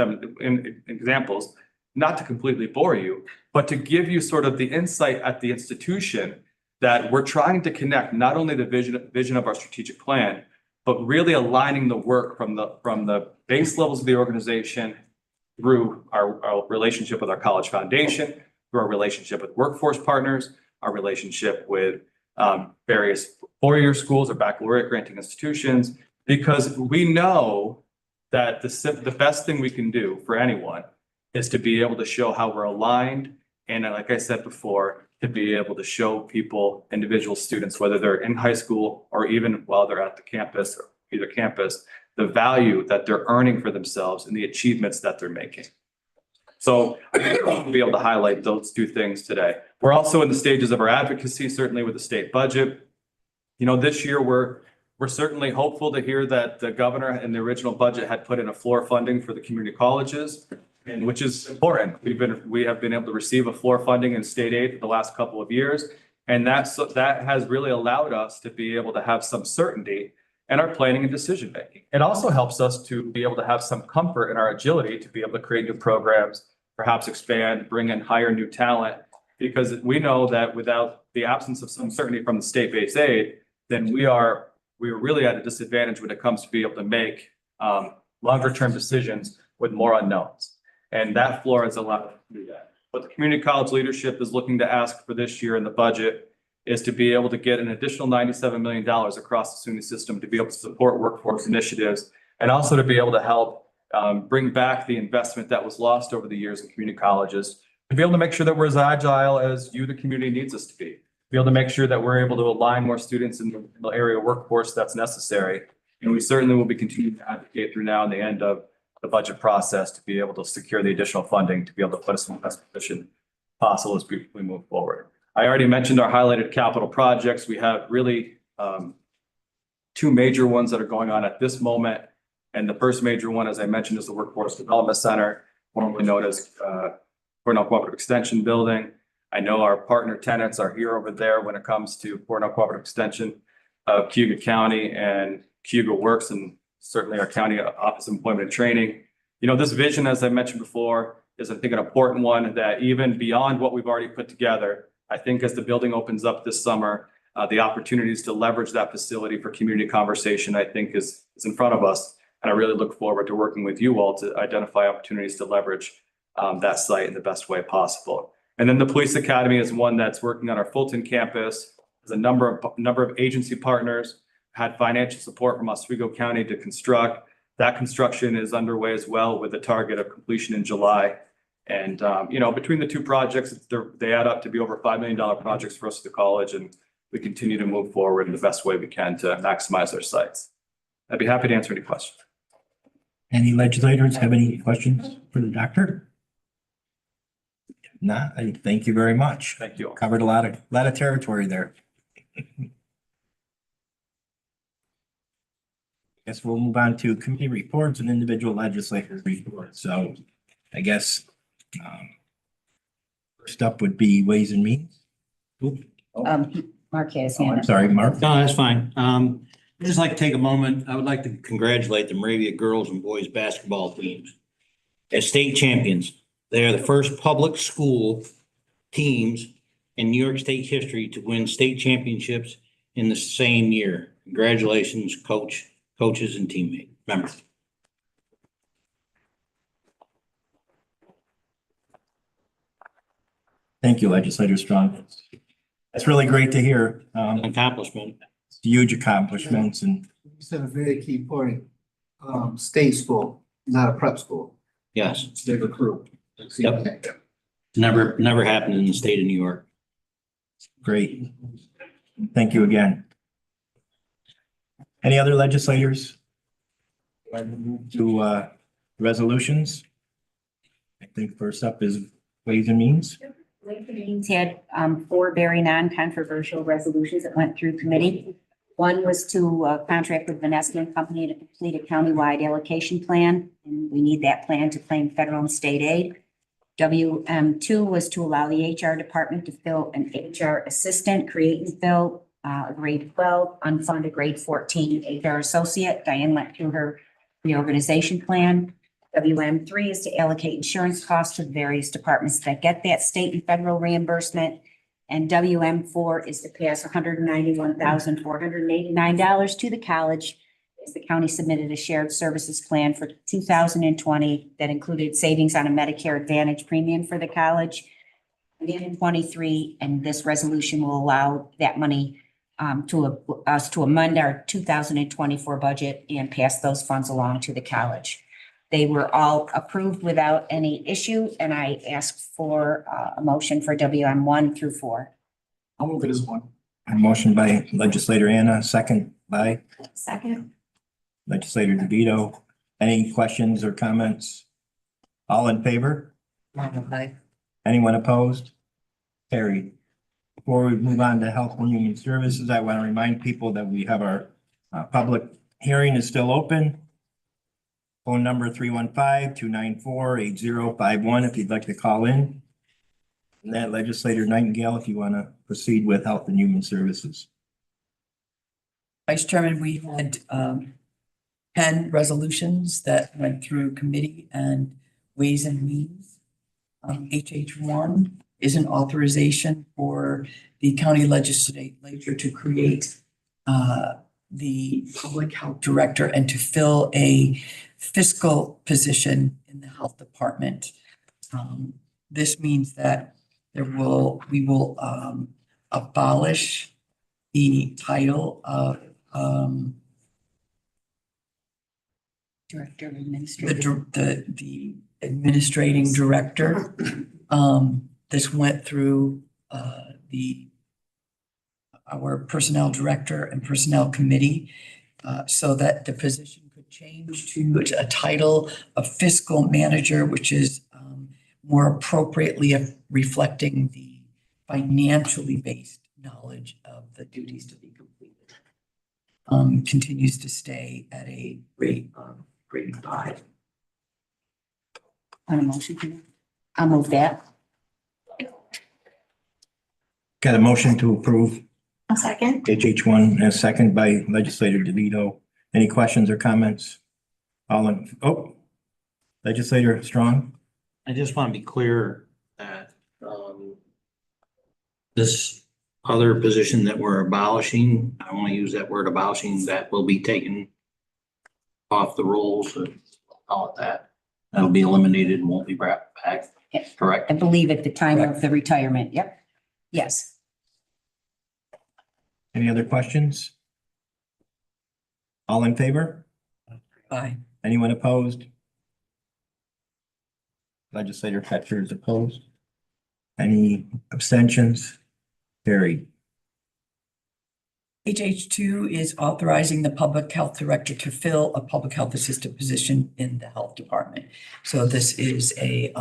examples, not to completely bore you, but to give you sort of the insight at the institution that we're trying to connect not only the vision of our strategic plan, but really aligning the work from the base levels of the organization through our relationship with our college foundation, through our relationship with workforce partners, our relationship with various four-year schools or baccalaureate granting institutions, because we know that the best thing we can do for anyone is to be able to show how we're aligned. And like I said before, to be able to show people, individual students, whether they're in high school or even while they're at the campus or either campus, the value that they're earning for themselves and the achievements that they're making. So I'll be able to highlight those two things today. We're also in the stages of our advocacy, certainly with the state budget. You know, this year we're certainly hopeful to hear that the governor in the original budget had put in a floor funding for the community colleges, and which is important. We have been able to receive a floor funding in state aid for the last couple of years. And that has really allowed us to be able to have some certainty in our planning and decision making. It also helps us to be able to have some comfort in our agility to be able to create new programs, perhaps expand, bring in hire new talent, because we know that without the absence of some certainty from the state-based aid, then we are really at a disadvantage when it comes to be able to make longer-term decisions with more unknowns. And that floor has allowed us to do that. What the community college leadership is looking to ask for this year in the budget is to be able to get an additional $97 million across the SUNY system to be able to support workforce initiatives, and also to be able to help bring back the investment that was lost over the years in community colleges, to be able to make sure that we're as agile as you, the community, needs us to be able to make sure that we're able to align more students in the area workforce that's necessary. And we certainly will be continuing to advocate through now and the end of the budget process to be able to secure the additional funding to be able to put us in the best position possible as we move forward. I already mentioned our highlighted capital projects. We have really two major ones that are going on at this moment. And the first major one, as I mentioned, is the Workforce Development Center, formerly known as Cornell Cooperative Extension Building. I know our partner tenants are here over there when it comes to Cornell Cooperative Extension of Cayuga County and Cayuga Works, and certainly our County Office of Employment and Training. You know, this vision, as I mentioned before, is I think an important one that even beyond what we've already put together, I think as the building opens up this summer, the opportunities to leverage that facility for community conversation, I think is in front of us. And I really look forward to working with you all to identify opportunities to leverage that site in the best way possible. And then the Police Academy is one that's working on our Fulton campus. There's a number of agency partners, had financial support from Oswego County to construct. That construction is underway as well with a target of completion in July. And, you know, between the two projects, they add up to be over $5 million projects for us at the college. And we continue to move forward in the best way we can to maximize our sites. I'd be happy to answer any questions. Any legislators have any questions for the doctor? If not, I thank you very much. Thank you. Covered a lot of territory there. Guess we'll move on to committee reports and individual legislators reports. So I guess first up would be Ways and Means. Mark has Oh, hand I'm up. sorry, Mark. No, that's fine. I'd just like to take a moment. I would like to congratulate the Moravia girls and boys basketball teams as state champions. They are the first public school teams in New York State history to win state championships in the same year. Congratulations, coaches and teammate members. Thank you, Legislator Strong. That's really great to hear. An accomplishment. Huge accomplishments and You said a very key point, state school, not a prep school. Yes, They recruit. Yep. never happened in the state of New York. great. Thank you again. Any other legislators? To resolutions? I think first up is Ways and Means. Ways and Means had 4 very non-controversial resolutions that went through committee. One was to contract with Vanessa and Company to complete a countywide allocation plan, and we need that plan to claim federal and state aid. WM2 was to allow the HR department to fill an HR assistant, create and fill a grade 12, unfunded grade 14 HR associate. Diane went through her reorganization plan. WM3 is to allocate insurance costs to the various departments that get that state and federal reimbursement. And WM4 is to pass $191,489 to the college as the county submitted a shared services plan for 2020 that included savings on a Medicare Advantage premium for the college. And in 23, and this resolution will allow that money to us to amend our 2024 budget and pass those funds along to the college. They were all approved without any issue, and I asked for a motion for WM1 through 4. I'll move it as one. A motion by legislator Anna, second by Second. legislator DeVito. Any questions or comments? All in favor? Anyone opposed? Carried. Before we move on to Health and Human Services, I want to remind people that we have our public hearing is still open. Phone number 315-294-8051 if you'd like to call in. And that legislator Nightingale, if you want to proceed with Health and Human Services. Vice Chairman, we had 10 resolutions that went through committee and Ways and Means. HH1 is an authorization for the county legislature to create the public health director and to fill a fiscal position in the health department. This means that we will abolish the title of Director of Administration. the administrating director. This went through our personnel director and personnel committee so that the position could change to a title of fiscal manager, which is more appropriately reflecting the financially based knowledge of the duties to be completed. continues to stay at a rate of grade 5. On a motion, please. I'll move that. Got a motion to approve A second. HH1 and a second by legislator DeVito. Any questions or comments? Legislator Strong? I just want to be clear that, this other position that we're abolishing, I want to use that word abolishing, that will be taken off the rolls, call it that. That'll be eliminated and won't be brought back, correct? I believe at the time of the retirement. Yep. Yes. Any other questions? All in favor? Aye. Anyone opposed? Legislator Fetcher is opposed. Any abstentions? Carried. HH2 is authorizing the public health director to fill a public health assistant position in the health department. So this is a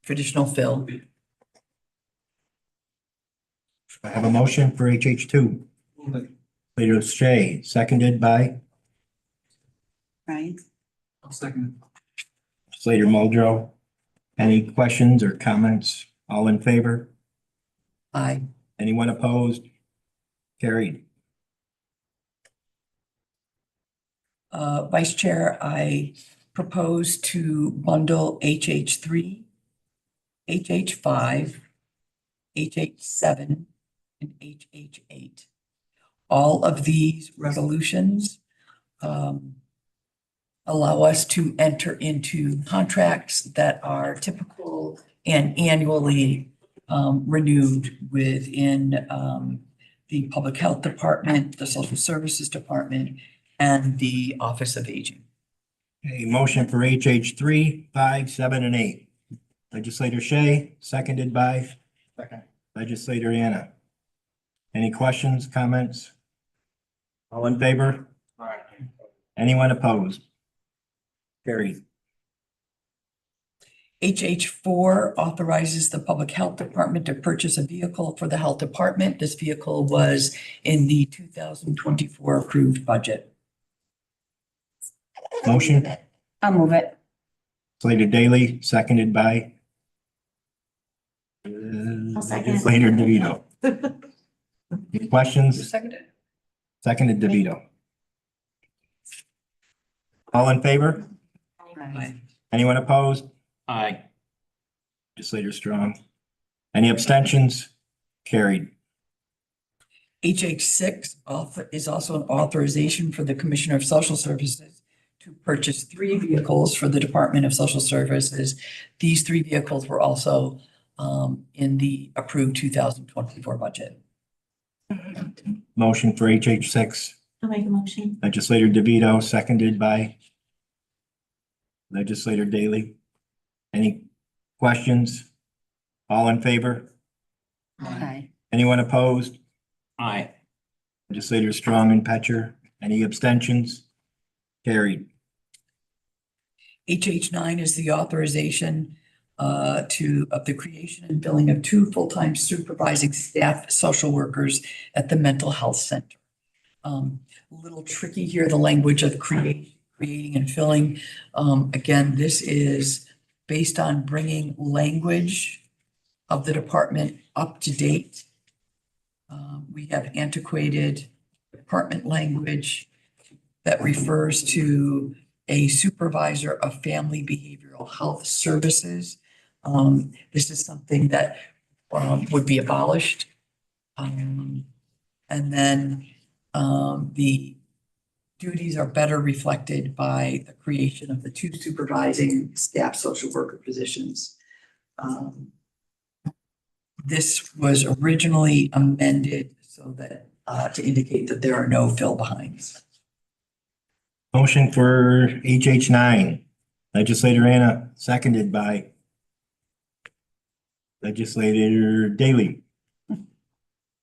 traditional fill. I have a motion for HH2. Leader Shay, seconded by Ryan? I'll second. Legislator Muldrow. Any questions or comments? All in favor? Aye. Anyone opposed? Carried. Vice Chair, I propose to bundle HH3, HH5, HH7, and HH8. All of these resolutions allow us to enter into contracts that are typical and annually renewed within the Public Health Department, the Social Services Department, and the Office of Aging. A motion for HH3, 5, 7, and 8. Legislator Shay, seconded by Legislator Anna. Any questions, comments? All in favor? Anyone opposed? Carried. HH4 authorizes the Public Health Department to purchase a vehicle for the Health Department. This vehicle was in the 2024 approved budget. Motion, I'll move it. Legislator Daley, seconded by I'll second. Legislator DeVito. Any questions? Seconded. Seconded DeVito. All in favor? Aye. Anyone opposed? Aye. Legislator Strong. Any abstentions? Carried. HH6 is also an authorization for the Commissioner of Social Services to purchase 3 vehicles for the Department of Social Services. These 3 vehicles were also in the approved 2024 budget. Motion for HH6. I'll make a motion. Legislator DeVito, seconded by Legislator Daley. Any questions? All in favor? Aye. Anyone opposed? Aye. Legislator Strong and Petcher. Any abstentions? Carried. HH9 is the authorization of the creation and billing of 2 full-time supervising staff social workers at the mental health center. A little tricky here, the language of creating and filling. Again, this is based on bringing language of the department up to date. We have antiquated department language that refers to a supervisor of family behavioral health services. This is something that would be abolished. And then the duties are better reflected by the creation of the 2 supervising staff social worker positions. This was originally amended so that to indicate that there are no fill behinds. Motion for HH9. Legislator Anna, seconded by Legislator Daley.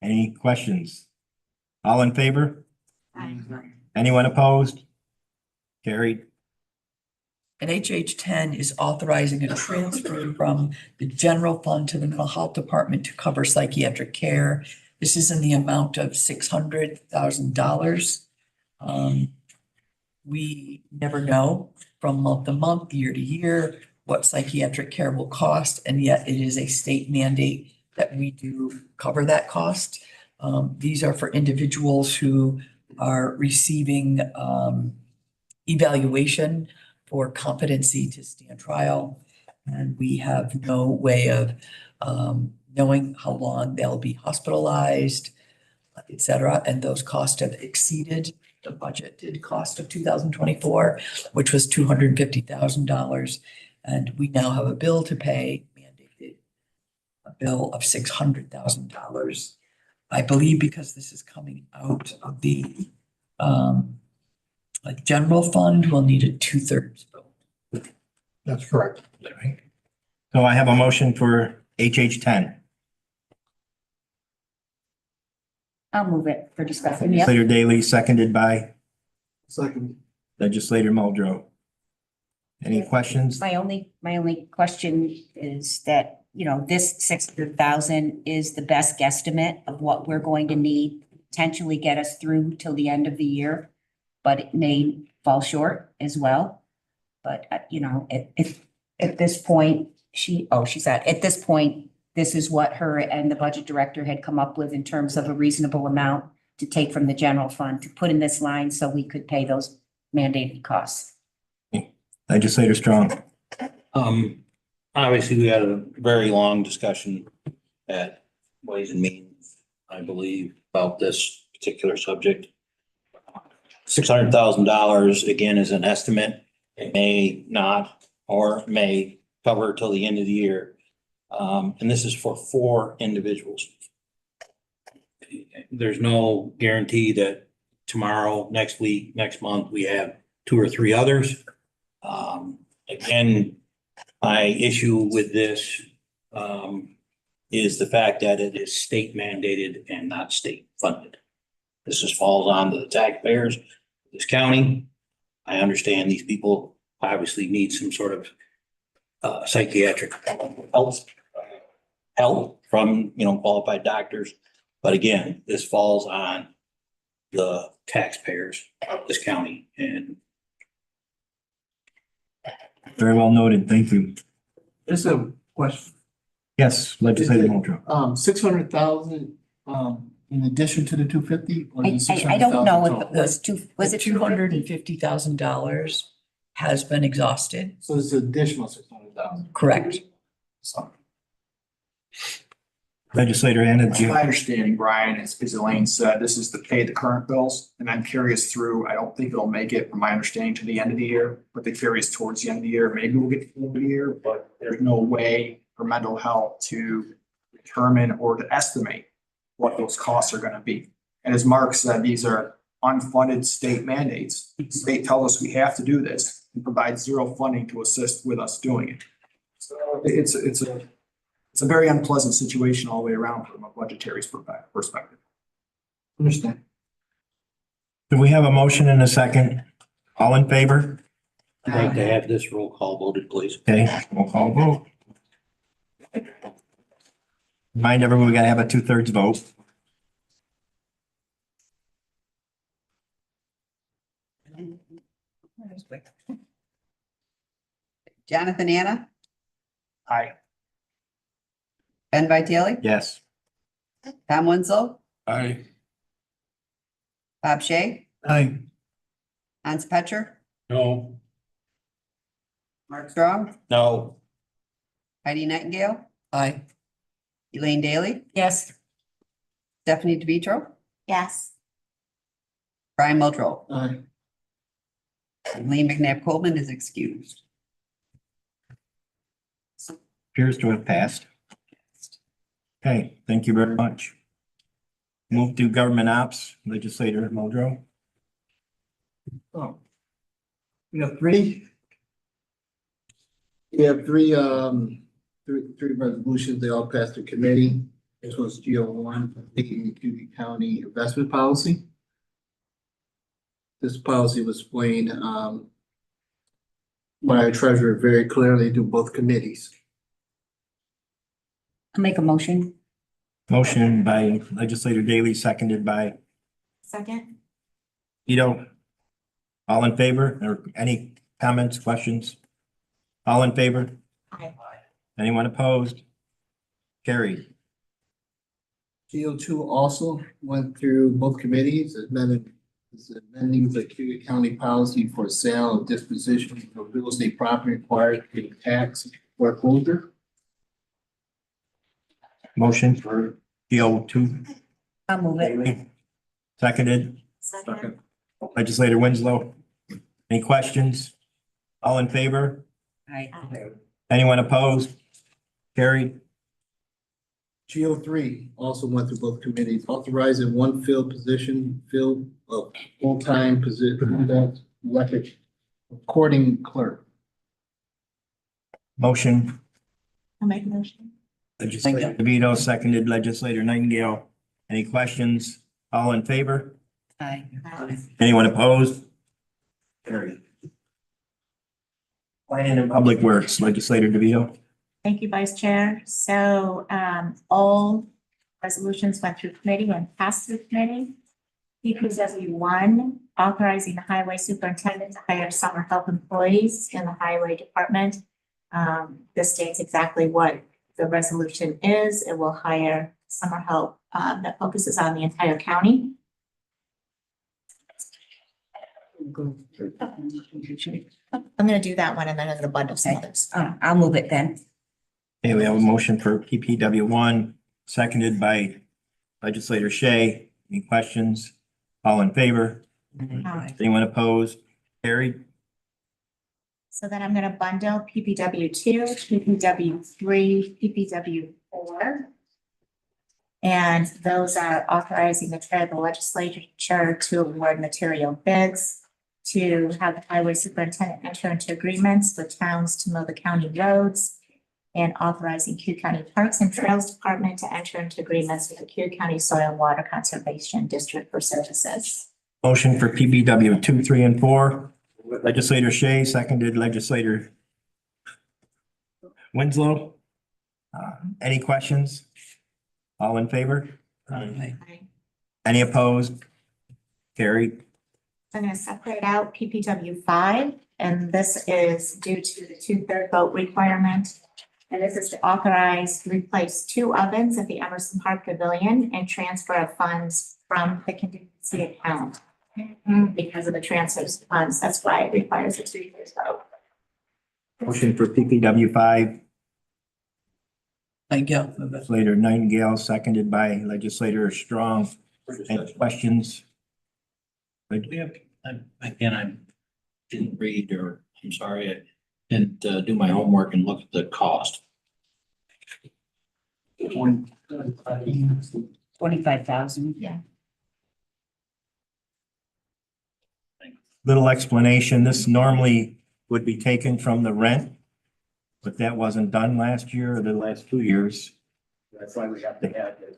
Any questions? All in favor? Anyone opposed? Carried. And HH10 is authorizing a transfer from the general fund to the mental health department to cover psychiatric care. This is in the amount of $600,000. We never know from month to month, year to year, what psychiatric care will cost, and yet it is a state mandate that we do cover that cost. These are for individuals who are receiving evaluation for competency to stand trial. And we have no way of knowing how long they'll be hospitalized, et cetera. And those costs have exceeded the budgeted cost of 2024, which was $250,000. And we now have a bill to pay, mandated, a bill of $600,000. I believe because this is coming out of the general fund, we'll need a 2/3 vote. That's correct. So I have a motion for HH10. I'll move it for discussion. Yep. Legislator Daley, seconded by Second. Legislator Muldrow. Any questions? My only question is that, you know, this 600,000 is the best guesstimate of what we're going to need, potentially get us through till the end of the year, but it may fall short as well. But, you know, if at this point, she said, at this point, this is what her and the budget director had come up with in terms of a reasonable amount to take from the general fund to put in this line so we could pay those mandated costs. Legislator Strong. Obviously, we had a very long discussion at Ways and Means, I believe, about this particular subject. $600,000, again, is an estimate. It may not, or may cover till the end of the year. And this is for 4 individuals. There's no guarantee that tomorrow, next week, next month, we have 2 or 3 others. Again, my issue with this is the fact that it is state mandated and not state funded. This just falls on to the taxpayers of this county. I understand these people obviously need some sort of psychiatric help from, you know, qualified doctors. But again, this falls on the taxpayers of this county, and Very well noted. Thank you. Just a question. Yes, Legislator Muldrow. 600,000, in addition to the 250? I don't know if it was was it $250,000 has been exhausted. So it's additional 600,000. Correct. So Legislator Anna. My understanding, Brian, is Elaine said, this is to pay the current bills, and I'm curious through, I don't think it'll make it, from my understanding, to the end of the year, but they carry us towards the end of the year. Maybe we'll get to the end of the year, but there's no way for mental health to determine or to estimate what those costs are gonna be. And as Mark said, these are unfunded state mandates. The state tells us we have to do this and provide 0 funding to assist with us doing it. So it's a very unpleasant situation all the way around from a budgetary perspective. understand. Do we have a motion and a second? All in favor? I'd like to have this roll call voted, please. Okay, roll call vote. Remind everyone, we gotta have a 2/3 vote. Jonathan Anna, Aye. Ben Vitale, Yes. Tom Wenzel, Aye. Bob Shay, Aye. Hans Petcher, No. Mark Strong, No. Heidi Nightingale, Aye. Elaine Daly, Yes. Stephanie DeVitro, Yes. Brian Muldrow. Aye. Lee McNabb Coleman is excused. Appears to have passed. Okay, thank you very much. Move to government ops, Legislator Muldrow. Oh. We have 3. We have three resolutions. They all passed through committee. This was GO1, the Cayuga County investment policy. This policy was explained by our treasurer very clearly to both committees. I'll make a motion. Motion by legislator Daley, seconded by Second. Ito. All in favor, or any comments, questions? All in favor? Aye. Anyone opposed? Carried. GO2 also went through both committees, amending the Cayuga County policy for sale or disposition of real estate property required to pay tax foreclosure. Motion for GO2. I'll move it. Seconded. Second. Legislator Winslow. Any questions? All in favor? Aye. Anyone opposed? Carried. GO3 also went through both committees, authorizing one fill of full-time position that's elected recording clerk. Motion. I'll make a motion. Legislator DeVito, seconded legislator Nightingale. Any questions? All in favor? Aye. Anyone opposed? Carried. Planning and Public Works, legislator DeVito. Thank you, Vice Chair. So all resolutions went through committee and passed through committee. PPW 1, authorizing the highway superintendent to hire summer help employees in the highway department. This states exactly what the resolution is. It will hire summer help that focuses on the entire county. I'm gonna do that one and then I'm gonna bundle some others. I'll move it then. Okay, we have a motion for PPW 1, seconded by legislator Shea. Any questions? All in favor? Anyone opposed? Carried. So then I'm gonna bundle PPW 2, PPW 3, PPW 4. And those are authorizing the chair of the legislature to award material bids, to have the highway superintendent enter into agreements with towns to mow the county roads, and authorizing Cayuga County Parks and Trails Department to enter into agreements with the Cayuga County Soil and Water Conservation District for services. Motion for PPW 2, 3, and 4. Legislator Shea, seconded legislator Winslow. Any questions? All in favor? Any opposed? Carried. I'm gonna separate out PPW 5, and this is due to the 2/3 vote requirement. And this is to authorize to replace 2 ovens at the Emerson Park Pavilion and transfer of funds from the contingency account. Because of the transfer of funds, that's why it requires a 2/3 vote. Motion for PPW 5. Nightingale. Legislator Nightingale, seconded by legislator Strong. Any questions? Again, I didn't read, or I'm sorry, I didn't do my homework and look at the cost. 25,000. Yeah. Little explanation. This normally would be taken from the rent, but that wasn't done last year or the last 2 years. That's why we have to have this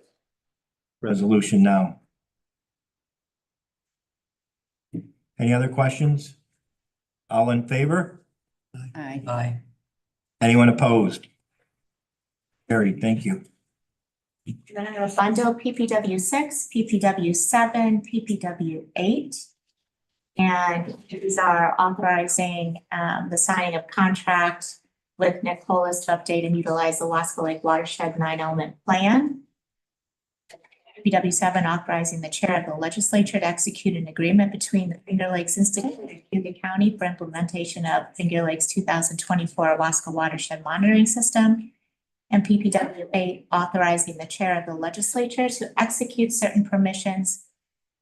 resolution now. Any other questions? All in favor? Aye. Aye. Anyone opposed? Carried, thank you. Then I'm gonna bundle PPW 6, PPW 7, PPW 8. And these are authorizing the signing of contract with Nick Polis to update and utilize the Wasco Lake Watershed 9-element plan. PPW 7 authorizing the chair of the legislature to execute an agreement between the Finger Lakes Institute and Cayuga County for implementation of Finger Lakes 2024 Wasco Watershed Monitoring System. And PPW 8 authorizing the chair of the legislature to execute certain permissions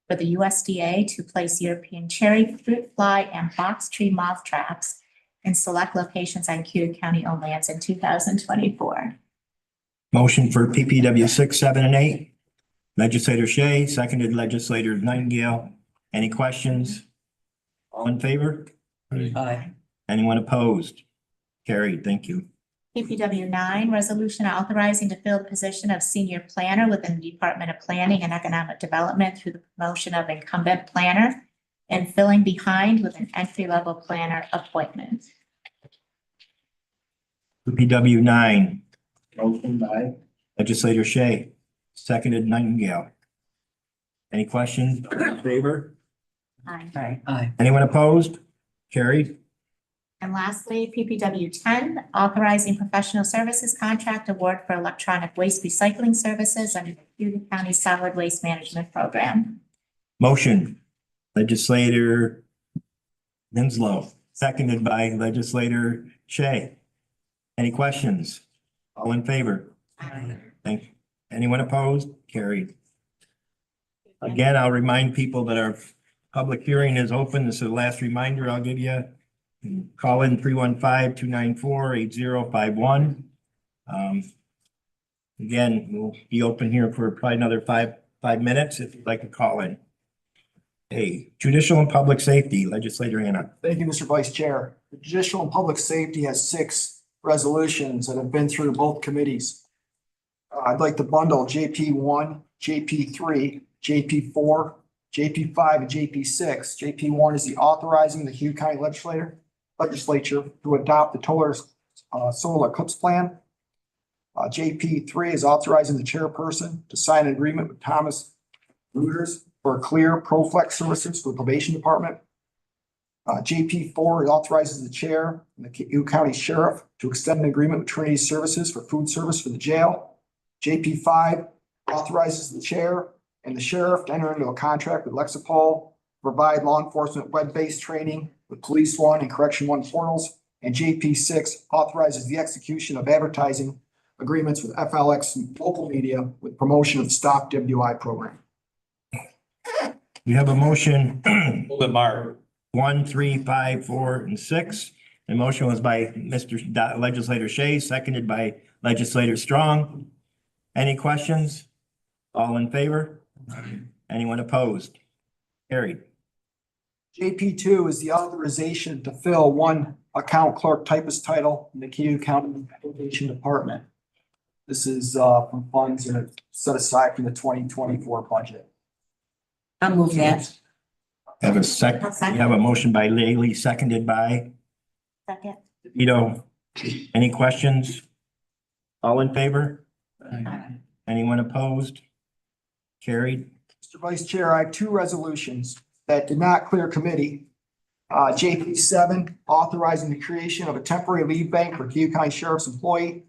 for the USDA to place European cherry, fruit fly, and box tree moth traps in select locations on Cayuga County-owned lands in 2024. Motion for PPW 6, 7, and 8. Legislator Shea, seconded legislator Nightingale. Any questions? All in favor? Aye. Anyone opposed? Carried, thank you. PPW 9, resolution authorizing to fill the position of senior planner within the Department of Planning and Economic Development through the promotion of incumbent planner and filling behind with an entry-level planner appointment. PPW 9. Motion by legislator Shea, seconded Nightingale. Any questions? All in favor? Aye. Aye. Anyone opposed? Carried. And lastly, PPW 10, authorizing professional services contract award for electronic waste recycling services under the Cayuga County Solid Waste Management Program. Motion, legislator Winslow, seconded by legislator Shea. Any questions? All in favor? Thank you. Anyone opposed? Carried. Again, I'll remind people that our public hearing is open. This is the last reminder I'll give you. Call in 315-294-8051. Again, we'll be open here for probably another five minutes if you'd like to call in. Hey, Judicial and Public Safety, Legislator Anna. Thank you, Mr. Vice Chair. The Judicial and Public Safety has 6 resolutions that have been through both committees. I'd like to bundle JP1, JP3, JP4, JP5, and JP6. JP1 is the authorizing the Cayuga County Legislature to adopt the solar eclipse plan. JP3 is authorizing the chairperson to sign an agreement with Thomas Reuters for clear ProFlex services for the probation department. JP4 authorizes the chair and the Cayuga County Sheriff to extend an agreement with Trinity Services for food service for the jail. JP5 authorizes the chair and the sheriff to enter into a contract with Lexipol, provide law enforcement web-based training with Police One and Correction One portals. And JP6 authorizes the execution of advertising agreements with FLX local media with promotion of the Stop WI program. We have a motion. Move it, Mark. 1, 3, 5, 4, and 6. The motion was by Mr. Legislator Shea, seconded by Legislator Strong. Any questions? All in favor? Anyone opposed? Carried. JP2 is the authorization to fill one account clerk typist title in the Cayuga County Probation Department. This is from funds that are set aside from the 2024 budget. I'll move that. Have a second. We have a motion by Laley, seconded by Second. Ito. Any questions? All in favor? Anyone opposed? Carried. Mr. Vice Chair, I have 2 resolutions that did not clear committee. JP7, authorizing the creation of a temporary leave bank for Cayuga County Sheriff's employee.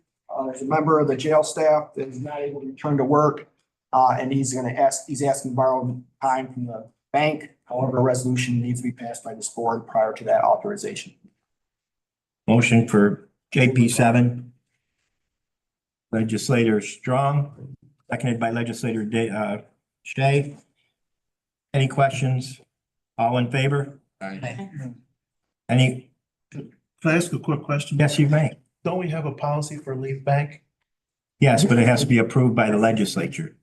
There's a member of the jail staff that is not able to return to work, and he's asking to borrow time from the bank. However, a resolution needs to be passed by this board prior to that authorization. Motion for JP7. Legislator Strong, seconded by Legislator Shea. Any questions? All in favor? Any? Can I ask a quick question? Yes, you may. Don't we have a policy for leave bank? Yes, but it has to be approved by the legislature.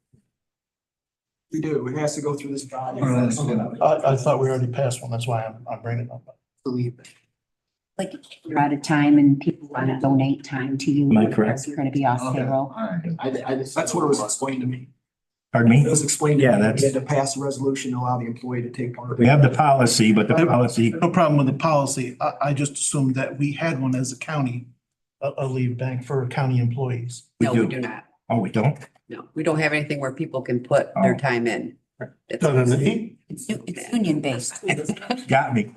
We do. It has to go through this body. I thought we already passed one. That's why I'm bringing it up. Like you're out of time and people want to donate time to you. Am I correct? You're going to be off payroll. That's what it was explained to me. Pardon me? It was explained to Yeah, me. that's- We had to pass a resolution to allow the employee to take part. We have the policy, but the policy, No problem with the policy. I just assumed that we had one as a county, a leave bank for county employees. No, we do not. Oh, we don't? No, we don't have anything where people can put their time in. It's union based. Got me.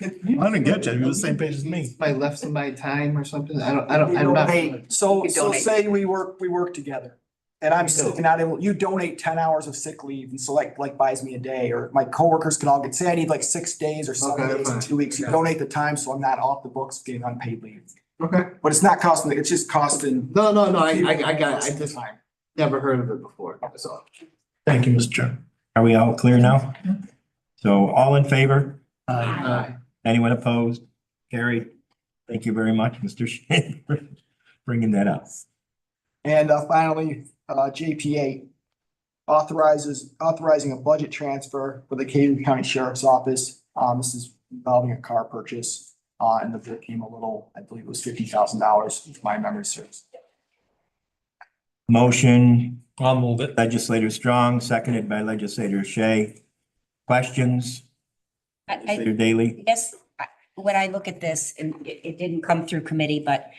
I didn't get you. You're the same page as me. I left somebody time or something. I'm not. Hey, so You donate. say we work together. And I'm sick and not able, you donate 10 hours of sick leave and so like buys me a day, or my coworkers can all say I need like 6 days or 7 Okay, days in fine. 2 weeks. You Okay. donate the time, so I'm not off the books getting unpaid leave. Okay. But it's not costing, it's just costing. No, I got it. I just Time. never heard of it before. That's all. Thank you, Mr. Chair. Are we all clear now? So all in favor? Aye. Anyone opposed? Carried. Thank you very much, Mr. Shea, for bringing that up. And finally, JP8 authorizing a budget transfer for the Cayuga County Sheriff's Office. This is involving a car purchase, and the bill came a little, I believe it was $50,000, if my memory serves. Motion, I'll move it. Legislator Strong, seconded by Legislator Shea. Questions? Legislator Daley? Yes, when I look at this, and it didn't come through committee, but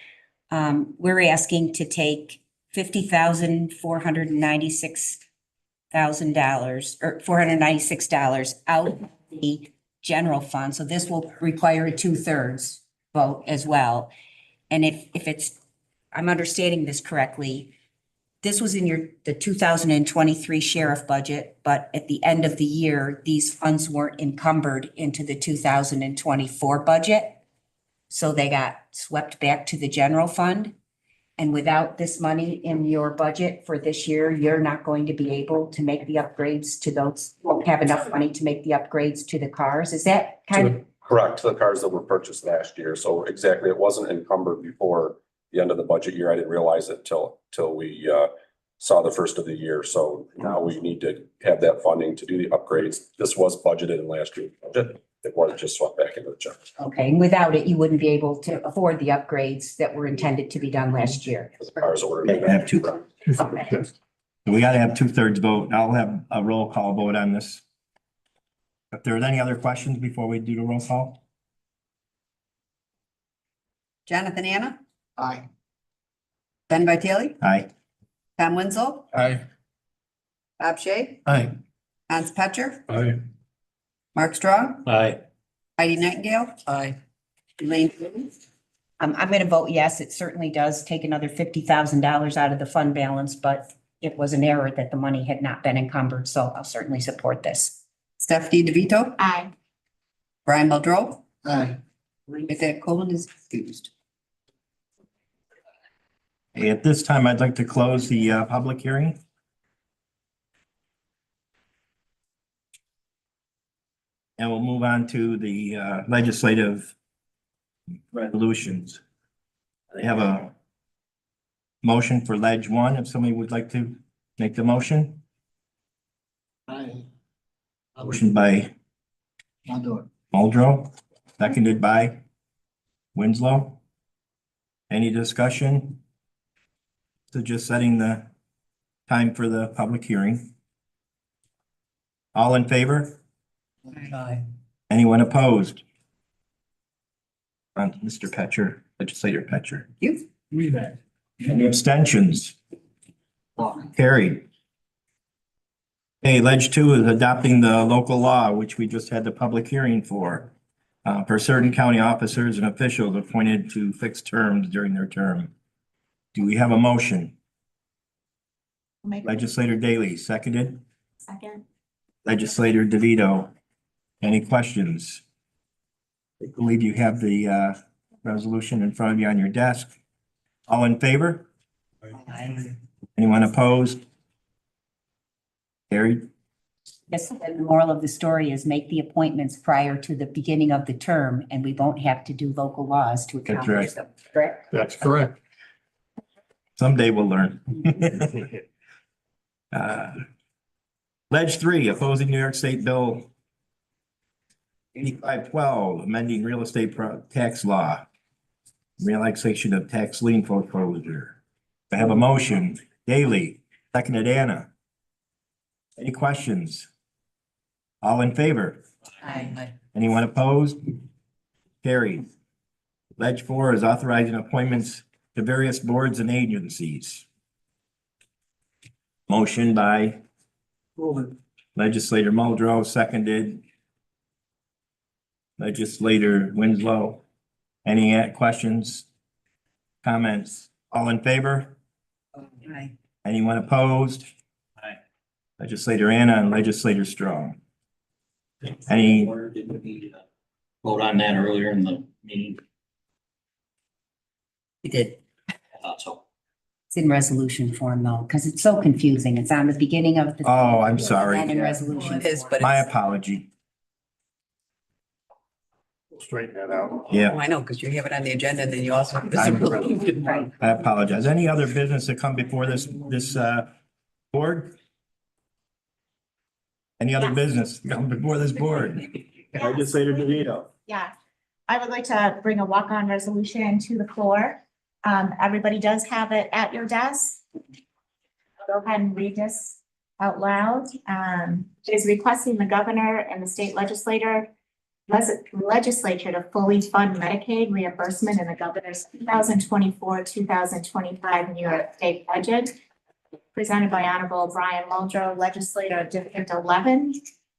we're asking to take $50,496,000 or $496 out of the general fund. So this will require a 2/3 vote as well. And if it's, I'm understanding this correctly, this was in the 2023 sheriff budget, but at the end of the year, these funds weren't encumbered into the 2024 budget. So they got swept back to the general fund. And without this money in your budget for this year, you're not going to be able to make the upgrades to those, won't have enough money to make the upgrades to the cars. Is that kind of? Correct, to the cars that were purchased last year. So exactly, it wasn't encumbered before the end of the budget year. I didn't realize it till we saw the first of the year. So now we need to have that funding to do the upgrades. This was budgeted in last year's budget. It wasn't just swept back into the general. Okay, and without it, you wouldn't be able to afford the upgrades that were intended to be done last year. The cars ordered. Okay, we have two. So we gotta have 2/3 vote. I'll have a roll call vote on this. If there's any other questions before we do the roll call? Jonathan Anna, Aye. Ben Vitale, Aye. Tom Wenzel, Aye. Bob Shay, Aye. Hans Petcher, Aye. Mark Strong, Aye. Heidi Nightingale, Aye. Elaine Fulton. I'm gonna vote yes. It certainly does take another $50,000 out of the fund balance, but it was an error that the money had not been encumbered, so I'll certainly support this. Stephanie DeVito, Aye. Brian Muldrow, Aye. Beth Coleman is excused. Okay, at this time, I'd like to close the public hearing. And we'll move on to the legislative resolutions. I have a motion for Leg 1, if somebody would like to make the motion. Aye. Motion by I'll do it. Muldrow, seconded by Winslow. Any discussion? So just setting the time for the public hearing. All in favor? Aye. Anyone opposed? Mr. Petcher, Legislator Petcher. You? Any abstentions? Carried. Okay, Leg 2 is adopting the local law, which we just had the public hearing for certain county officers and officials appointed to fixed terms during their term. Do we have a motion? Legislator Daley, seconded. Second. Legislator DeVito. Any questions? I believe you have the resolution in front of you on your desk. All in favor? Aye. Anyone opposed? Carried. Yes, and the moral of the story is make the appointments prior to the beginning of the term, and we won't have to do local laws to That's accomplish right. them, correct? That's correct. Someday we'll learn. Leg 3, opposing New York State Bill 8512, amending real estate tax law. Relaxation of tax lien foreclosure. I have a motion. Daley, seconded Anna. Any questions? All in favor? Aye. Anyone opposed? Carried. Leg 4 is authorizing appointments to various boards and agencies. Motion by Legislator Muldrow, seconded Legislator Winslow. Any questions? Comments? All in favor? Aye. Anyone opposed? Aye. Legislator Anna and Legislator Strong. Any, Did we vote on that earlier in the meeting? We did. I thought so. It's in resolution form though, because it's so confusing. It's on the beginning of the. oh, I'm sorry. And in resolution. It is, form. but My apology. Straighten that out. Yeah. I know, because you have it on the agenda and then you also. Right. I apologize. Any other business that come before this board? Any other Yes. business come before this board? Legislator DeVito. Yeah, I would like to bring a walk-on resolution to the floor. Everybody does have it at your desk. I'll go ahead and read this out loud. It is requesting the governor and the state legislator legislature to fully fund Medicaid reimbursement in the governor's 2024-2025 New York State budget, presented by Honorable Brian Muldrow, legislator of District 11.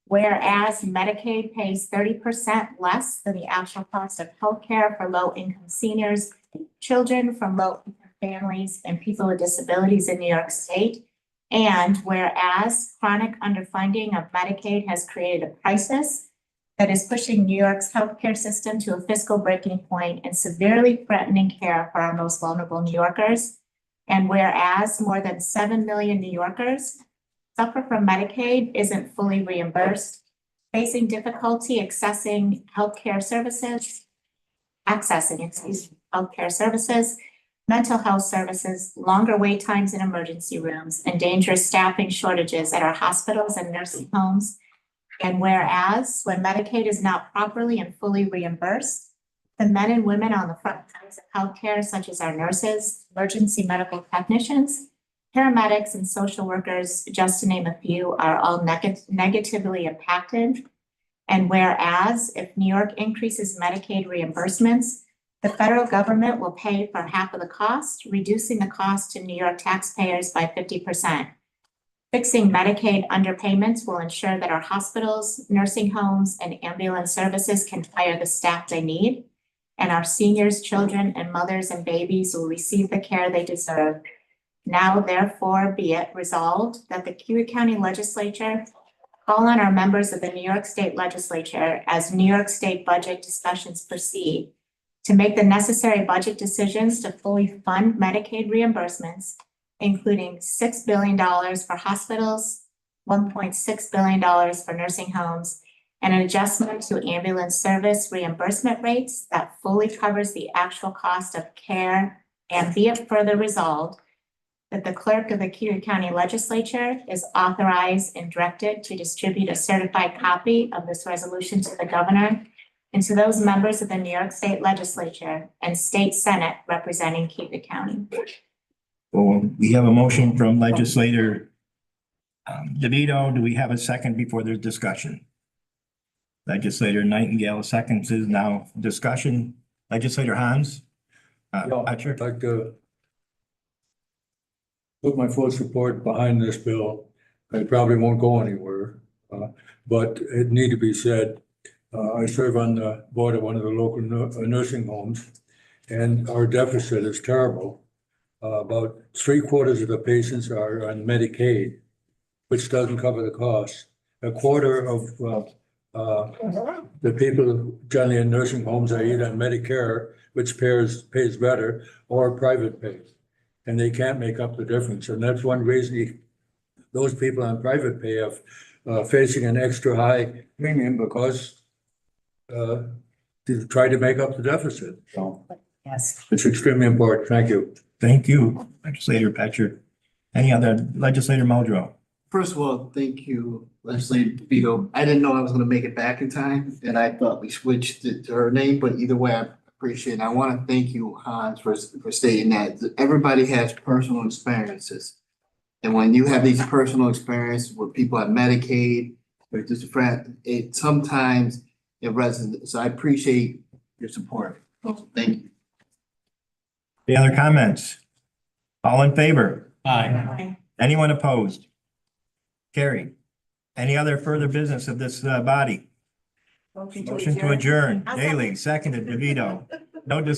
Whereas Medicaid pays 30% less than the actual cost of healthcare for low-income seniors, children from low-income families, and people with disabilities in New York State. And whereas chronic underfunding of Medicaid has created a crisis that is pushing New York's healthcare system to a fiscal breaking point and severely threatening care for our most vulnerable New Yorkers. And whereas more than 7 million New Yorkers suffer from Medicaid, isn't fully reimbursed, facing difficulty accessing healthcare services, mental health services, longer wait times in emergency rooms, and dangerous staffing shortages at our hospitals and nursing homes. And whereas when Medicaid is not properly and fully reimbursed, the men and women on the front lines of healthcare, such as our nurses, emergency medical technicians, paramedics, and social workers, just to name a few, are all negatively impacted. And whereas if New York increases Medicaid reimbursements, the federal government will pay for half of the cost, reducing the cost to New York taxpayers by 50%. Fixing Medicaid underpayments will ensure that our hospitals, nursing homes, and ambulance services can hire the staff they need, and our seniors, children, and mothers and babies will receive the care they deserve. Now, therefore, be it resolved that the Cayuga County Legislature call on our members of the New York State Legislature as New York State budget discussions proceed to make the necessary budget decisions to fully fund Medicaid reimbursements, including $6 billion for hospitals, $1.6 billion for nursing homes, and an adjustment to ambulance service reimbursement rates that fully covers the actual cost of care, and be it further resolved that the clerk of the Cayuga County Legislature is authorized and directed to distribute a certified copy of this resolution to the governor and to those members of the New York State Legislature and State Senate representing Cayuga County. Well, we have a motion from legislator DeVito. Do we have a second before there's discussion? Legislator Nightingale seconds is now discussion. Legislator Hans? I'd like to put my full support behind this bill. I probably won't go anywhere, but it need to be said. I serve on the board of one of the local nursing homes, and our deficit is terrible. About 3/4 of the patients are on Medicaid, which doesn't cover the cost. 1/4 of the people generally in nursing homes are either on Medicare, which pays better, or private pay. And they can't make up the difference. And that's one reason those people on private pay are facing an extra high premium because to try to make up the deficit. So Yes. it's extremely important. Thank you. Thank you, Legislator Petcher. Any other Legislator Muldrow? First of all, thank you, Legislator DeVito. I didn't know I was gonna make it back in time, and I thought we switched it to her name, but either way, I appreciate it. I want to thank you, Hans, for stating that everybody has personal experiences. And when you have these personal experiences where people have Medicaid, or just a friend, it sometimes it resonates. So I appreciate your support. Thank you. Any other comments? All in favor? Aye. Anyone opposed? Carried. Any other further business of this body? Motion to adjourn. Daley, seconded, DeVito. No discussion.